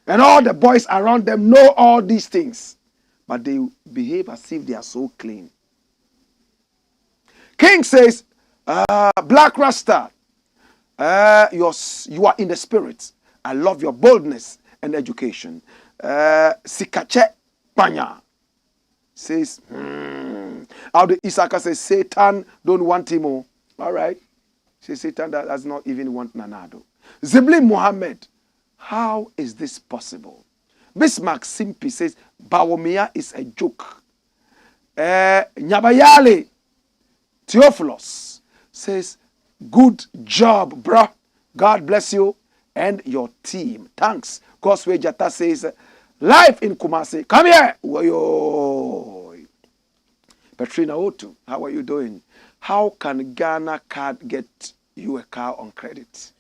S1: And all the boys around them know all these things. But they behave as if they are so clean. King says, Black Rasta, you are in the spirit. I love your boldness and education. Sikache Panya says, Audu Isaka says, Satan don't want him. All right. Says Satan does not even want Nanado. Zibli Muhammad, how is this possible? Bismarck Simpi says, BAWUMIA is a joke. Nyabayale Theophilus says, good job, bruh. God bless you and your team. Thanks. Cosway Jata says, live in Kumasi. Come here. Woyo. Petrina Otu, how are you doing? How can Ghana card get you a car on credit?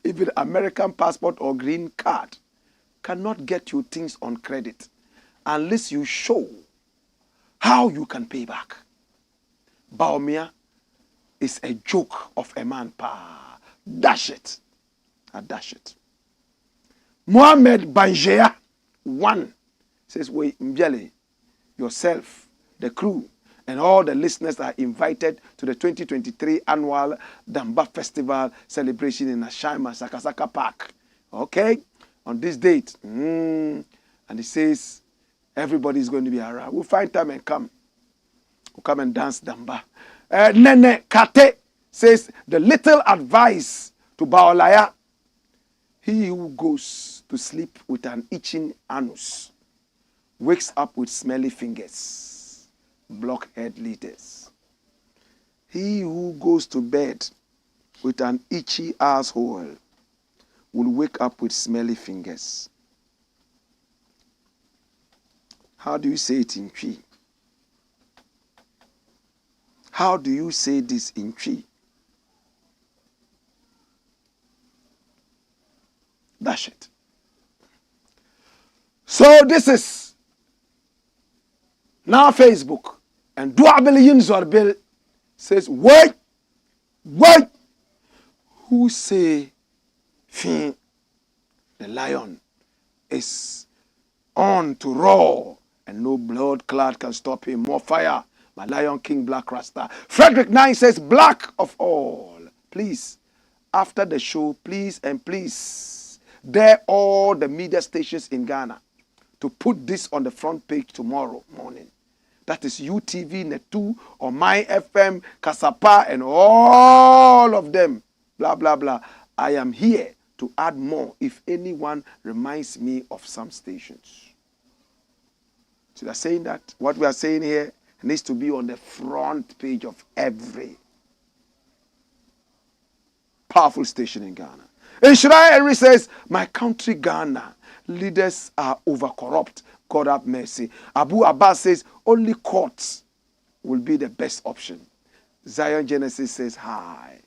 S1: Even American passport or green card cannot get you things on credit unless you show how you can pay back. BAWUMIA is a joke of a man. Dash it. I dash it. Mohammed Banjea, 1, says, wait, Mjele, yourself, the crew, and all the listeners are invited to the 2023 annual Damba Festival celebration in Ashima, Sakasaka Park. Okay? On this date. And he says, everybody's going to be around. We'll find time and come. We'll come and dance Damba. Nene Kate says, the little advice to Baolaya, he who goes to sleep with an itching anus wakes up with smelly fingers. Blockhead leaders. He who goes to bed with an itchy asshole will wake up with smelly fingers. How do you say it in Twi? How do you say this in Twi? That's it. So this is now Facebook. And Duabilin Zorbil says, wait. Who say fin the lion is on to roar and no blood clot can stop him. More fire. My Lion King Black Rasta. Frederick 9 says, Black of all. Please, after the show, please and please, dare all the media stations in Ghana to put this on the front page tomorrow morning. That is UTV, Netu, or My FM, Kasapa, and all of them. Blah, blah, blah. I am here to add more if anyone reminds me of some stations. So they're saying that what we are saying here needs to be on the front page of every powerful station in Ghana. And Shirai Henry says, my country Ghana, leaders are over-corrupt. God have mercy. Abu Abbas says, only courts will be the best option. Zion Genesis says, hi.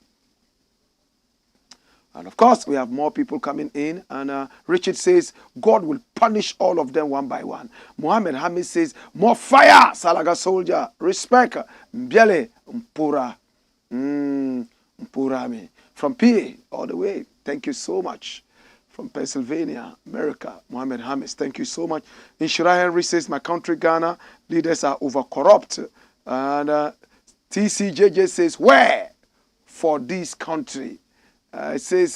S1: And of course, we have more people coming in. And Richard says, God will punish all of them one by one. Muhammad Hamid says, more fire, Salaga soldier. Respect. Mbiele, Mpura. Mpurami. From PA all the way. Thank you so much. From Pennsylvania, America, Muhammad Hamis, thank you so much. Inshira Henry says, my country, Ghana, leaders are over-corrupt. And TCJJ says, where? For this country. It says,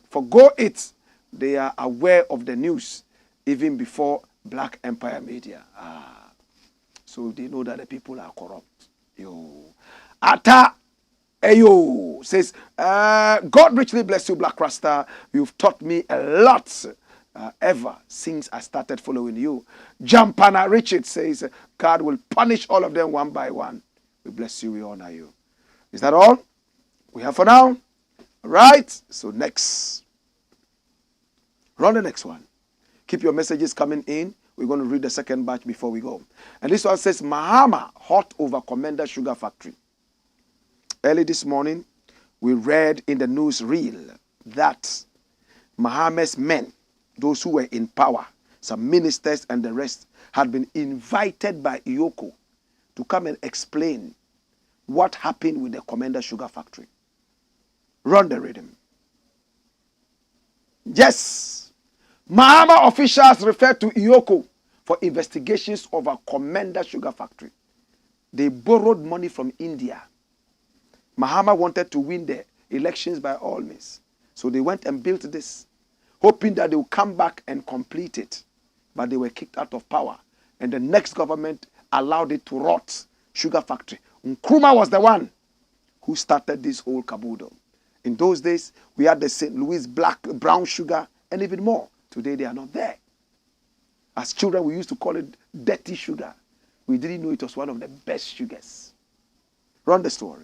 S1: for Go It, they are aware of the news even before Black Empire Media. So they know that the people are corrupt. Yo. Ata Ayo says, God richly bless you, Black Rasta. You've taught me a lot ever since I started following you. Jampana Richard says, God will punish all of them one by one. We bless you, we honor you. Is that all we have for now? All right. So next. Run the next one. Keep your messages coming in. We're going to read the second batch before we go. And this one says, Mahama hot over Komenda Sugar Factory. Early this morning, we read in the news reel that Mahama's men, those who were in power, some ministers and the rest, had been invited by Iyoko to come and explain what happened with the Komenda Sugar Factory. Run the rhythm. Yes, Mahama officials referred to Iyoko for investigations of a Komenda Sugar Factory. They borrowed money from India. Mahama wanted to win the elections by all means. So they went and built this, hoping that they would come back and complete it. But they were kicked out of power. And the next government allowed it to rot. Sugar factory. Nkrumah was the one who started this whole caboodle. In those days, we had the St. Louis black, brown sugar, and even more. Today, they are not there. As children, we used to call it dirty sugar. We didn't know it was one of the best sugars. Run the story.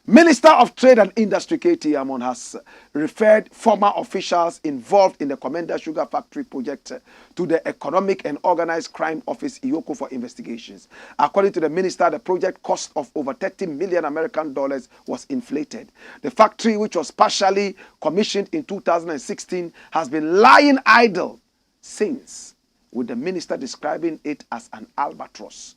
S1: Minister of Trade and Industry, K.T. Amon, has referred former officials involved in the Komenda Sugar Factory project to the Economic and Organized Crime Office, Iyoko, for investigations. According to the minister, the project cost of over 30 million American dollars was inflated. The factory, which was partially commissioned in 2016, has been lying idle since, with the minister describing it as an albatross.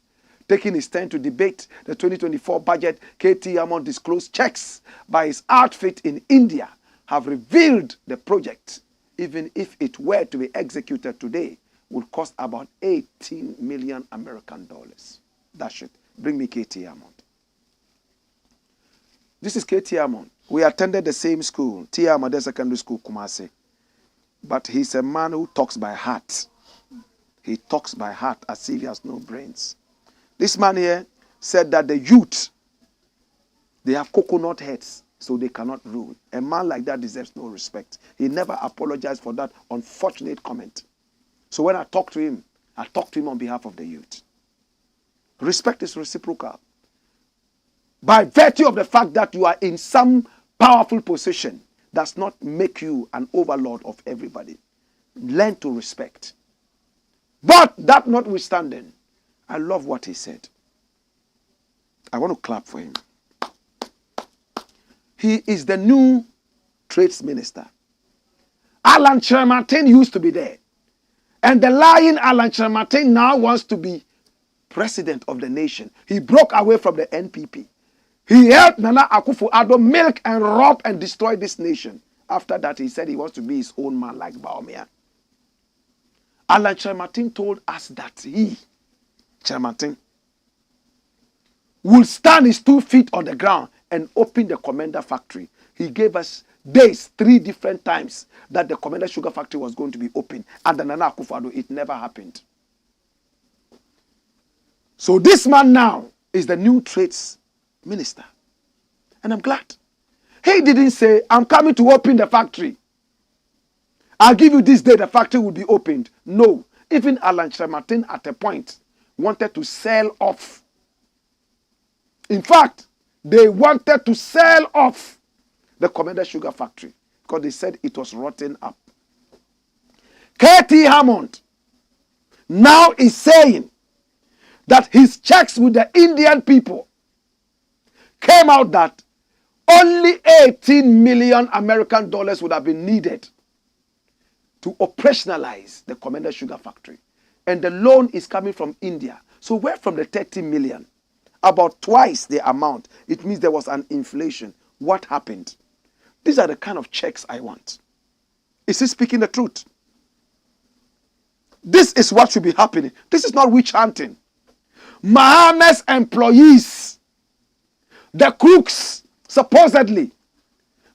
S1: Taking his turn to debate the 2024 budget, K.T. Amon disclosed checks by his outfit in India have revealed the project, even if it were to be executed today, would cost about 18 million American dollars. That's it. Bring me K.T. Amon. This is K.T. Amon. We attended the same school, T. Amade Secondary School, Kumasi. But he's a man who talks by heart. He talks by heart as if he has no brains. This man here said that the youth, they have coconut heads, so they cannot rule. A man like that deserves no respect. He never apologized for that unfortunate comment. So when I talk to him on behalf of the youth. Respect is reciprocal. by virtue of the fact that you are in some powerful position, does not make you an overlord of everybody. Learn to respect. But that notwithstanding, I love what he said. I want to clap for him. He is the new trades minister. Alan Chermartin used to be there. And the lying Alan Chermartin now wants to be president of the nation. He broke away from the NPP. He helped Nana Akufo-Addo milk and rob and destroy this nation. After that, he said he wants to be his own man like BAWUMIA. Alan Chermartin told us that he, Chermartin, will stand his 2 feet on the ground and open the KOMENDA factory. He gave us days, 3 different times, that the KOMENDA sugar factory was going to be open. And the Nana Akufo-Addo, it never happened. So this man now is the new trades minister. And I'm glad. He didn't say, I'm coming to open the factory. I'll give you this day, the factory will be opened. No. Even Alan Chermartin at a point wanted to sell off. In fact, they wanted to sell off the KOMENDA sugar factory because they said it was rotten up. K.T. Hammond now is saying that his checks with the Indian people came out that only 18 million American dollars would have been needed to operationalize the KOMENDA sugar factory. And the loan is coming from India. So where from the 30 million? About twice the amount. It means there was an inflation. What happened? These are the kind of checks I want. Is he speaking the truth? This is what should be happening. This is not witch hunting. Mahama's employees, the crooks, supposedly,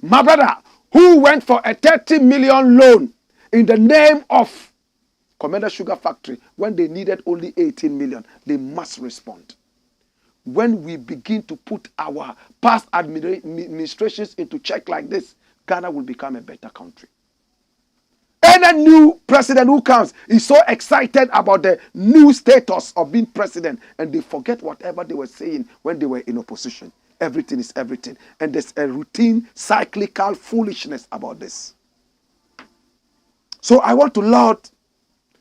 S1: my brother, who went for a 30 million loan in the name of KOMENDA Sugar Factory when they needed only 18 million, they must respond. When we begin to put our past administrations into check like this, Ghana will become a better country. Any new president who comes is so excited about the new status of being president, and they forget whatever they were saying when they were in opposition. Everything is everything. And there's a routine, cyclical foolishness about this. So I want to laud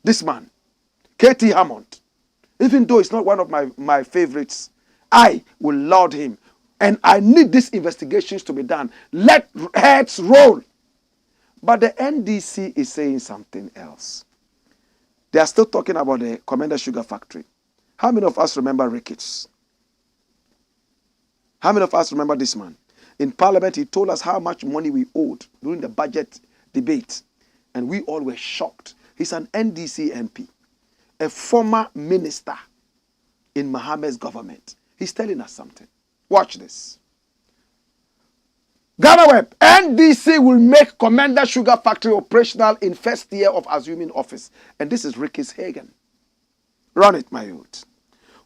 S1: this man, K.T. Hammond. Even though it's not one of my favorites, I will laud him. And I need these investigations to be done. Let heads roll. But the NDC is saying something else. They are still talking about the KOMENDA Sugar Factory. How many of us remember Ricketts? How many of us remember this man? In Parliament, he told us how much money we owed during the budget debate. And we all were shocked. He's an NDC MP, a former minister in Mahama's government. He's telling us something. Watch this. Ghana Web, NDC will make KOMENDA Sugar Factory operational in first year of assuming office. And this is Ricky Hagen. Run it, my youth.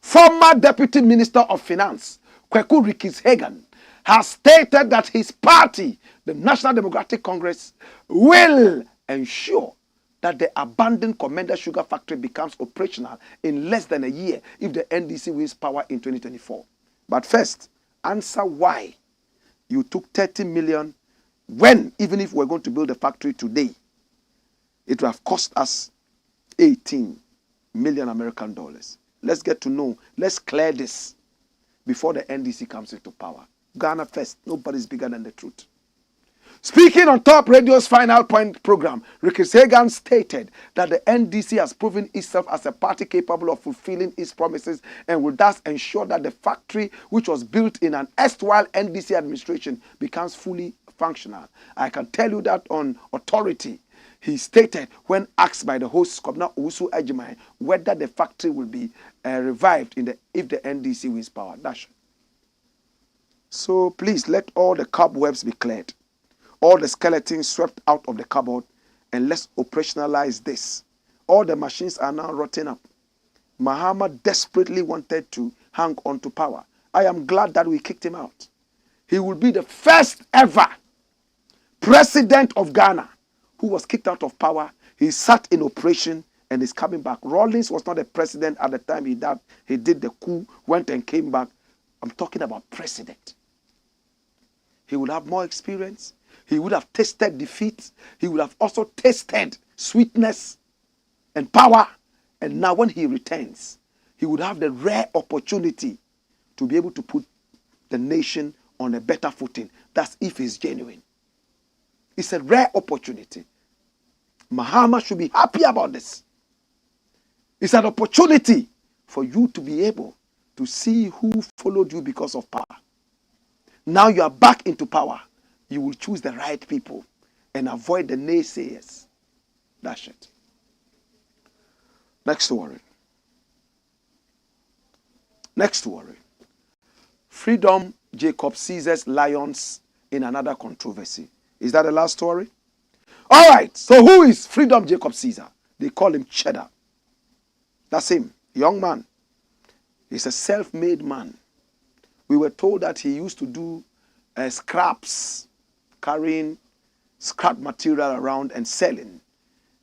S1: Former Deputy Minister of Finance, Kweku Ricky Hagen, has stated that his party, the National Democratic Congress, will ensure that the abandoned KOMENDA Sugar Factory becomes operational in less than a year if the NDC wins power in 2024. But first, answer why you took 30 million when, even if we're going to build a factory today, it would have cost us 18 million American dollars. Let's get to know. Let's clear this before the NDC comes into power. Ghana first. Nobody's bigger than the truth. Speaking on Top Radio's Final Point program, Ricky Hagen stated that the NDC has proven itself as a party capable of fulfilling its promises and will thus ensure that the factory, which was built in an erstwhile NDC administration, becomes fully functional. I can tell you that on authority. He stated when asked by the host, Kobna Owusu Ejimai, whether the factory will be revived if the NDC wins power. Dash. So please let all the cobwebs be cleared. All the skeletons swept out of the cupboard, and let's operationalize this. All the machines are now rotting up. Mahama desperately wanted to hang on to power. I am glad that we kicked him out. He will be the first ever president of Ghana who was kicked out of power. He sat in operation and is coming back. Rawlings was not a president at the time he did the coup, went and came back. I'm talking about president. He would have more experience. He would have tasted defeat. He would have also tasted sweetness and power. And now when he returns, he would have the rare opportunity to be able to put the nation on a better footing. That's if he's genuine. It's a rare opportunity. Mahama should be happy about this. It's an opportunity for you to be able to see who followed you because of power. Now you are back into power. You will choose the right people and avoid the naysayers. That's it. Next story. Next story. Freedom Jacob seizes lions in another controversy. Is that the last story? All right. So who is Freedom Jacob Caesar? They call him Cheddar. That's him. Young man. He's a self-made man. We were told that he used to do scraps, carrying scrap material around and selling.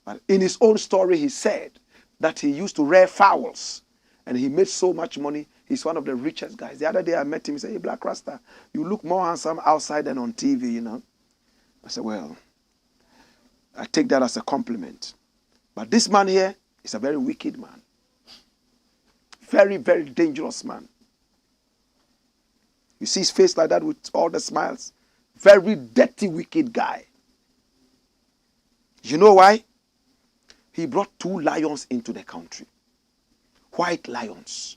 S1: But in his own story, he said that he used to rear fowls and he made so much money. He's one of the richest guys. The other day I met him. He said, "Hey, Blakk Rasta, you look more handsome outside than on TV, you know." I said, well, I take that as a compliment. But this man here is a very wicked man. Very, very dangerous man. You see his face like that with all the smiles. Very dirty, wicked guy. You know why? He brought 2 lions into the country. White lions.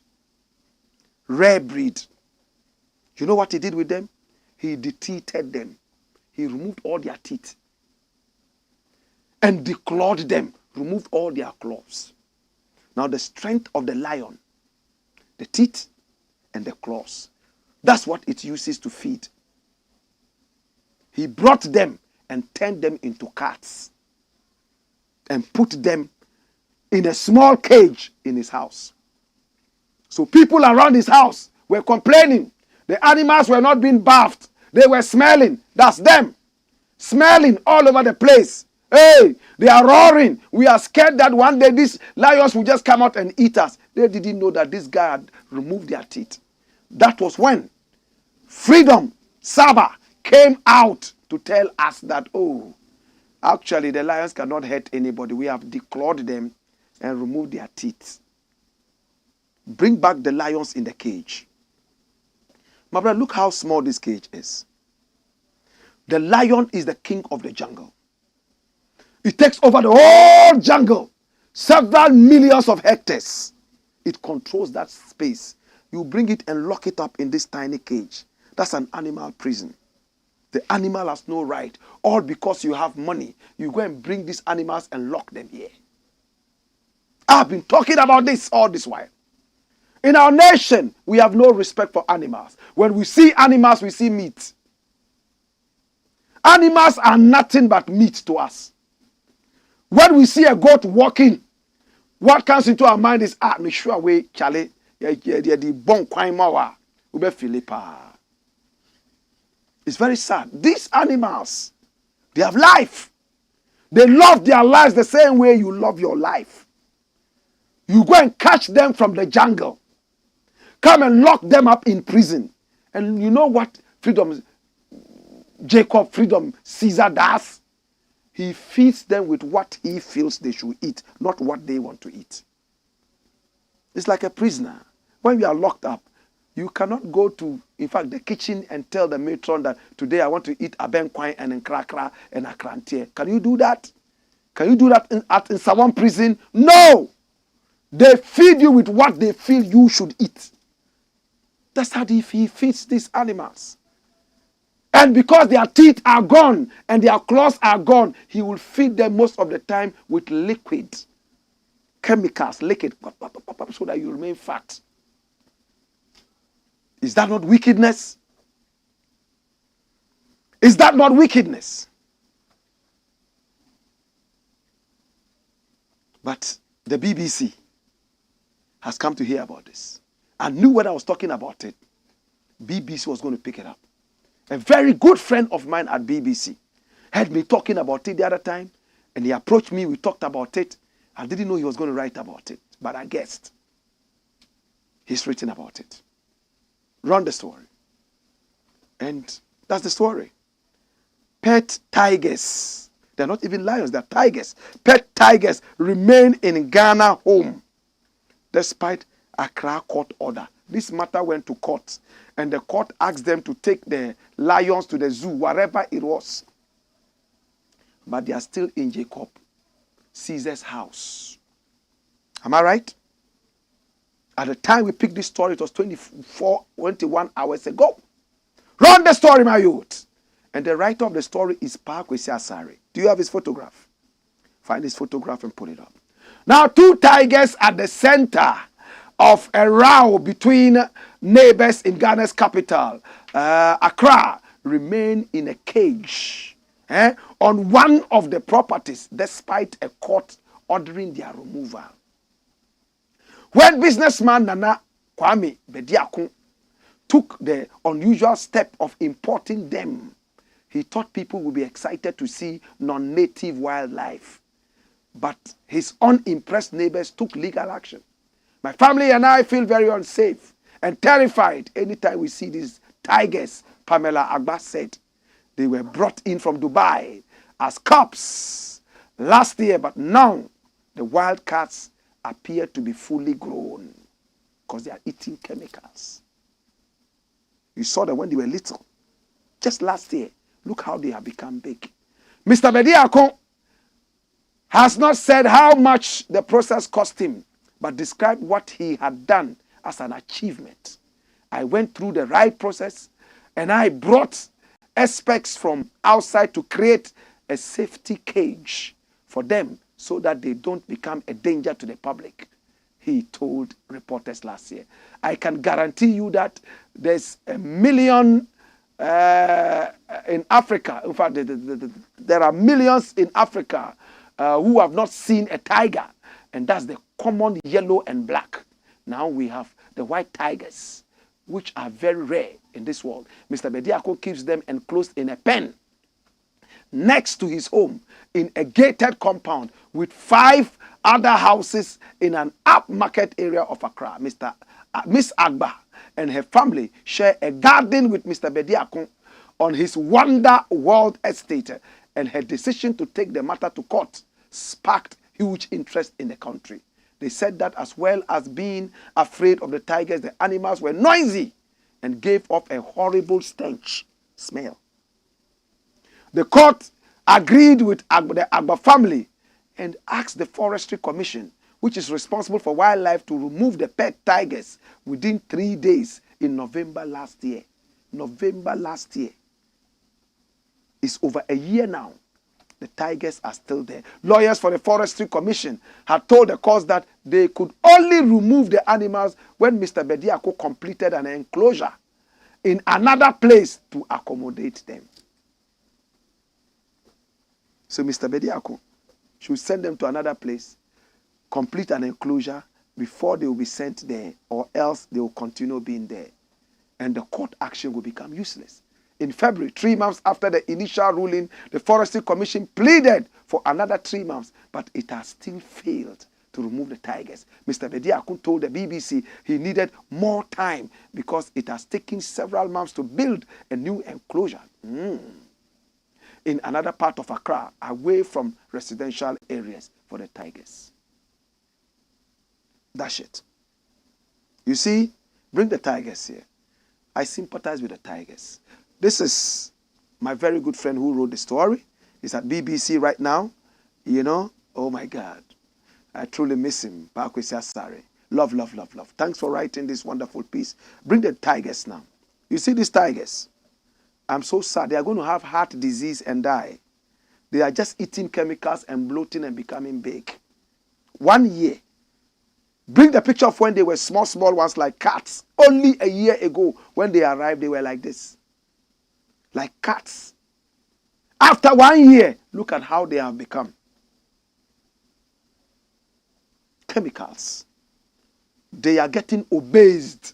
S1: Rare breed. You know what he did with them? He deteated them. He removed all their teeth. And declawed them. Removed all their claws. Now the strength of the lion, the teeth and the claws, that's what it uses to feed. He brought them and turned them into cats and put them in a small cage in his house. So people around his house were complaining. The animals were not being bathed. They were smelling. That's them. Smelling all over the place. Hey, they are roaring. We are scared that one day these lions will just come out and eat us. They didn't know that this guy had removed their teeth. That was when Freedom Saba came out to tell us that, oh, actually the lions cannot hurt anybody. We have declawed them and removed their teeth. Bring back the lions in the cage. My brother, look how small this cage is. The lion is the king of the jungle. It takes over the whole jungle. Several millions of hectares. It controls that space. You bring it and lock it up in this tiny cage. That's an animal prison. The animal has no right. All because you have money. You go and bring these animals and lock them here. I've been talking about this all this while. In our nation, we have no respect for animals. When we see animals, we see meat. Animals are nothing but meat to us. When we see a goat walking, what comes into our mind is, me sure we Charlie, the bon kwai mawa, ube Philippa. It's very sad. These animals, they have life. They love their lives the same way you love your life. You go and catch them from the jungle. Come and lock them up in prison. And you know what Freedom Caesar does? He feeds them with what he feels they should eat, not what they want to eat. It's like a prisoner. When you are locked up, you cannot go to, in fact, the kitchen and tell the matron that today I want to eat abenkwai and nkrakra and akrantie. Can you do that? Can you do that in someone prison? No! They feed you with what they feel you should eat. That's how he feeds these animals. And because their teeth are gone and their claws are gone, he will feed them most of the time with liquid, chemicals, liquid, so that you remain fat. Is that not wickedness? Is that not wickedness? But the BBC has come to hear about this. I knew when I was talking about it, BBC was going to pick it up. A very good friend of mine at BBC heard me talking about it the other time, and he approached me, we talked about it. I didn't know he was going to write about it, but I guessed. He's written about it. Run the story. And that's the story. Pet tigers. They're not even lions, they're tigers. Pet tigers remain in Ghana home despite Accra court order. This matter went to court, and the court asked them to take the lions to the zoo, wherever it was. But they are still in Jacob Caesar's house. Am I right? At the time we picked this story, it was 21 hours ago. Run the story, my youth. And the writer of the story is CESAR'S. Do you have his photograph? Find his photograph and put it up. Now, two tigers at the center of a row between neighbors in Ghana's capital, Accra, remain in a cage on one of the properties despite a court ordering their removal. When businessman Nana Kwame Bediako took the unusual step of importing them, he thought people would be excited to see non-native wildlife. But his unimpressed neighbors took legal action. My family and I feel very unsafe and terrified anytime we see these tigers, Pamela Agba said. They were brought in from Dubai as cubs last year, but now the wild cats appear to be fully grown because they are eating chemicals. You saw them when they were little. Just last year, look how they have become big. Mr. Bediako has not said how much the process cost him, but described what he had done as an achievement. I went through the right process, and I brought experts from outside to create a safety cage for them so that they don't become a danger to the public, he told reporters last year. I can guarantee you that there's 1 million in Africa. In fact, there are millions in Africa who have not seen a tiger, and that's the common yellow and black. Now we have the white tigers, which are very rare in this world. Mr. Bediako keeps them enclosed in a pen next to his home in a gated compound with 5 other houses in an upmarket area of Accra. Miss Agba and her family share a garden with Mr. Bediako on his Wonder World estate, and her decision to take the matter to court sparked huge interest in the country. They said that as well as being afraid of the tigers, the animals were noisy and gave off a horrible smell. The court agreed with the Agba family and asked the Forestry Commission, which is responsible for wildlife, to remove the pet tigers within 3 days in November last year. November last year. It's over a year now. The tigers are still there. Lawyers for the Forestry Commission had told the court that they could only remove the animals when Mr. Bediako completed an enclosure in another place to accommodate them. So Mr. Bediako should send them to another place, complete an enclosure before they will be sent there, or else they will continue being there. And the court action will become useless. In February, 3 months after the initial ruling, the Forestry Commission pleaded for another 3 months, but it has still failed to remove the tigers. Mr. Bediako told the BBC he needed more time because it has taken several months to build a new enclosure in another part of Accra, away from residential areas for the tigers. That's it. You see, bring the tigers here. I sympathize with the tigers. This is my very good friend who wrote the story. He's at BBC right now. You know, oh my God. I truly miss him. CESAR'S. Love, love, love, love. Thanks for writing this wonderful piece. Bring the tigers now. You see these tigers? I'm so sad. They are going to have heart disease and die. They are just eating chemicals and bloating and becoming big. 1 year. Bring the picture of when they were small ones like cats. Only a year ago, when they arrived, they were like this. Like cats. After 1 year, look at how they have become. Chemicals. They are getting obese.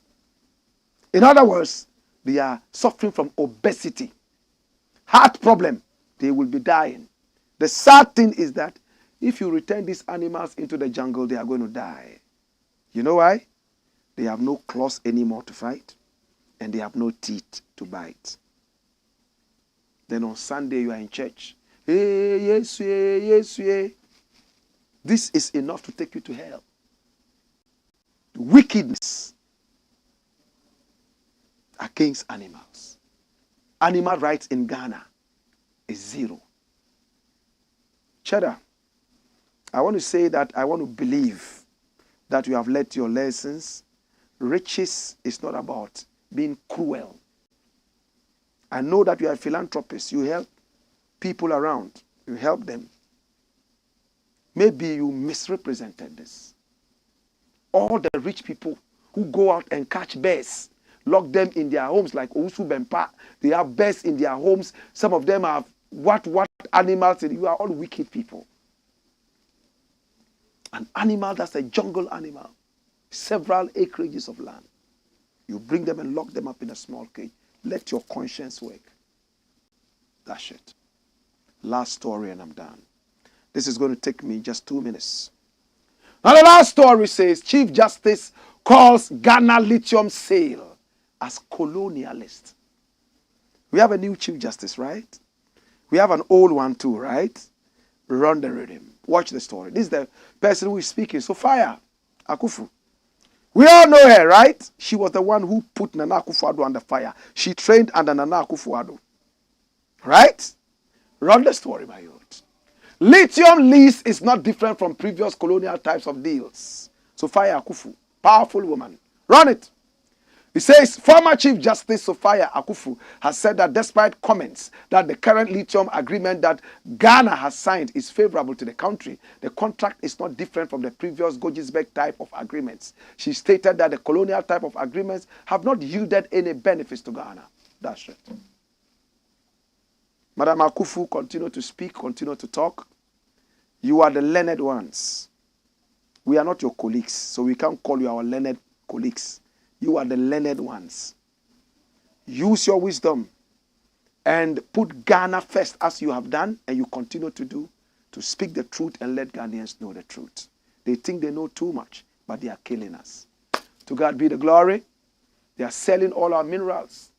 S1: In other words, they are suffering from obesity. Heart problem. They will be dying. The sad thing is that if you return these animals into the jungle, they are going to die. You know why? They have no claws anymore to fight. and they have no teeth to bite. Then on Sunday you are in church. Hey, yes, yeah, yes, yeah. This is enough to take you to hell. Wickedness against animals. Animal rights in Ghana is 0. Cheddar, I want to say that I want to believe that you have learnt your lessons. Riches is not about being cruel. I know that you are a philanthropist. You help people around. You help them. Maybe you misrepresented this. All the rich people who go out and catch bears, lock them in their homes like Owusu Bempa. They have bears in their homes. Some of them have what animals. You are all wicked people. An animal that's a jungle animal. Several acreages of land. You bring them and lock them up in a small cage. Let your conscience work. That's it. Last story and I'm done. This is going to take me just 2 minutes. Now the last story says, Chief Justice calls Ghana lithium sale as colonialist. We have a new Chief Justice, right? We have an old one too, right? Run the rhythm. Watch the story. This is the person who is speaking. Sophia Akufu. We all know her, right? She was the one who put Nana Akufo-Addo under fire. She trained under Nana Akufo-Addo. Right? Run the story, my youth. Lithium lease is not different from previous colonial types of deals. Sophia Akufu, powerful woman. Run it. It says, former Chief Justice Sophia Akufu has said that despite comments that the current lithium agreement that Ghana has signed is favorable to the country, the contract is not different from the previous Gojisberg type of agreements. She stated that the colonial type of agreements have not yielded any benefits to Ghana. That's it. Madam Akufu, continue to speak, continue to talk. You are the learned ones. We are not your colleagues, so we can't call you our learned colleagues. You are the learned ones. Use your wisdom and put Ghana first as you have done and you continue to do, to speak the truth and let Ghanaians know the truth. They think they know too much, but they are killing us. To God be the glory. They are selling all our minerals.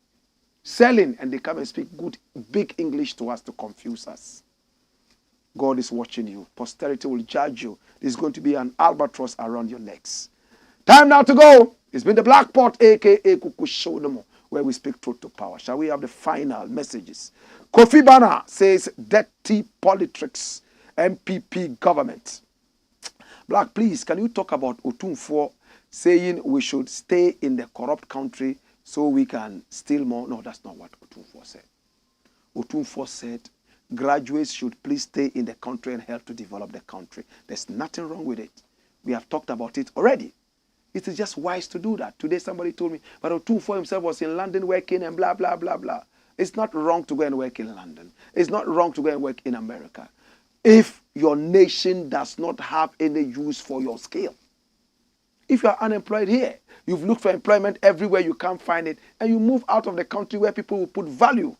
S1: Selling, and they come and speak good, big English to us to confuse us. God is watching you. Posterity will judge you. There's going to be an albatross around your necks. Time now to go. It's been the Black Pot, a.k.a. Kuku Shodomo, where we speak truth to power. Shall we have the final messages? Kofi Bana says, dirty politics, MPP government. Black, please, can you talk about Otumfuo saying we should stay in the corrupt country so we can steal more? No, that's not what Otumfuo said. Otumfuo said, graduates should please stay in the country and help to develop the country. There's nothing wrong with it. We have talked about it already. It is just wise to do that. Today somebody told me, but Otumfuo himself was in London working and blah, blah, blah, blah. It's not wrong to go and work in London. It's not wrong to go and work in America. If your nation does not have any use for your skill. If you are unemployed here, you've looked for employment everywhere, you can't find it, and you move out of the country where people will put value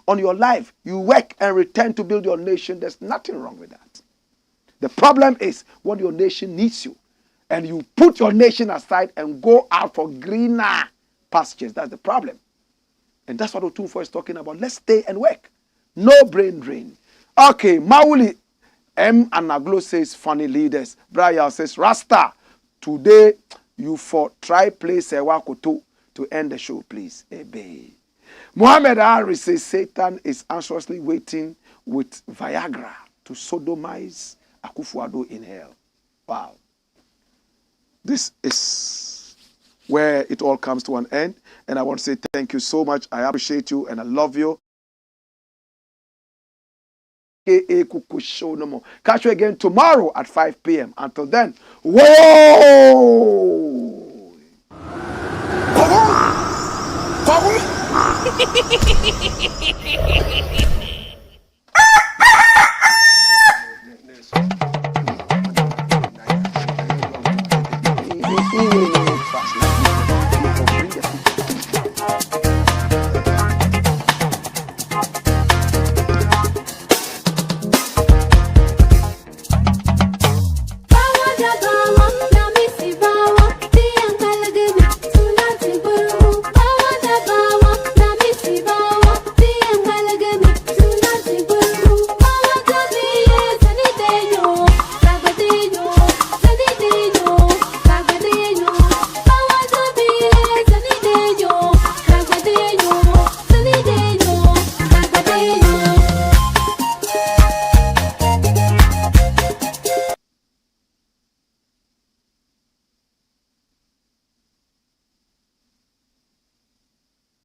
S1: on your life. You work and return to build your nation. There's nothing wrong with that. The problem is when your nation needs you, and you put your nation aside and go out for greener pastures. That's the problem. And that's what Otumfuo is talking about. Let's stay and work. No brain drain. Okay, Mauli M. Anaglo says, funny leaders. Brian says, Rasta, today you for try play Sewakoto to end the show, please. Ebe. Muhammad Ari says, Satan is anxiously waiting with Viagra to sodomize Akufo-Addo in hell. Wow. This is where it all comes to an end. And I want to say thank you so much. I appreciate you and I love you. Catch you again tomorrow at 5 p.m. Until then, whoa!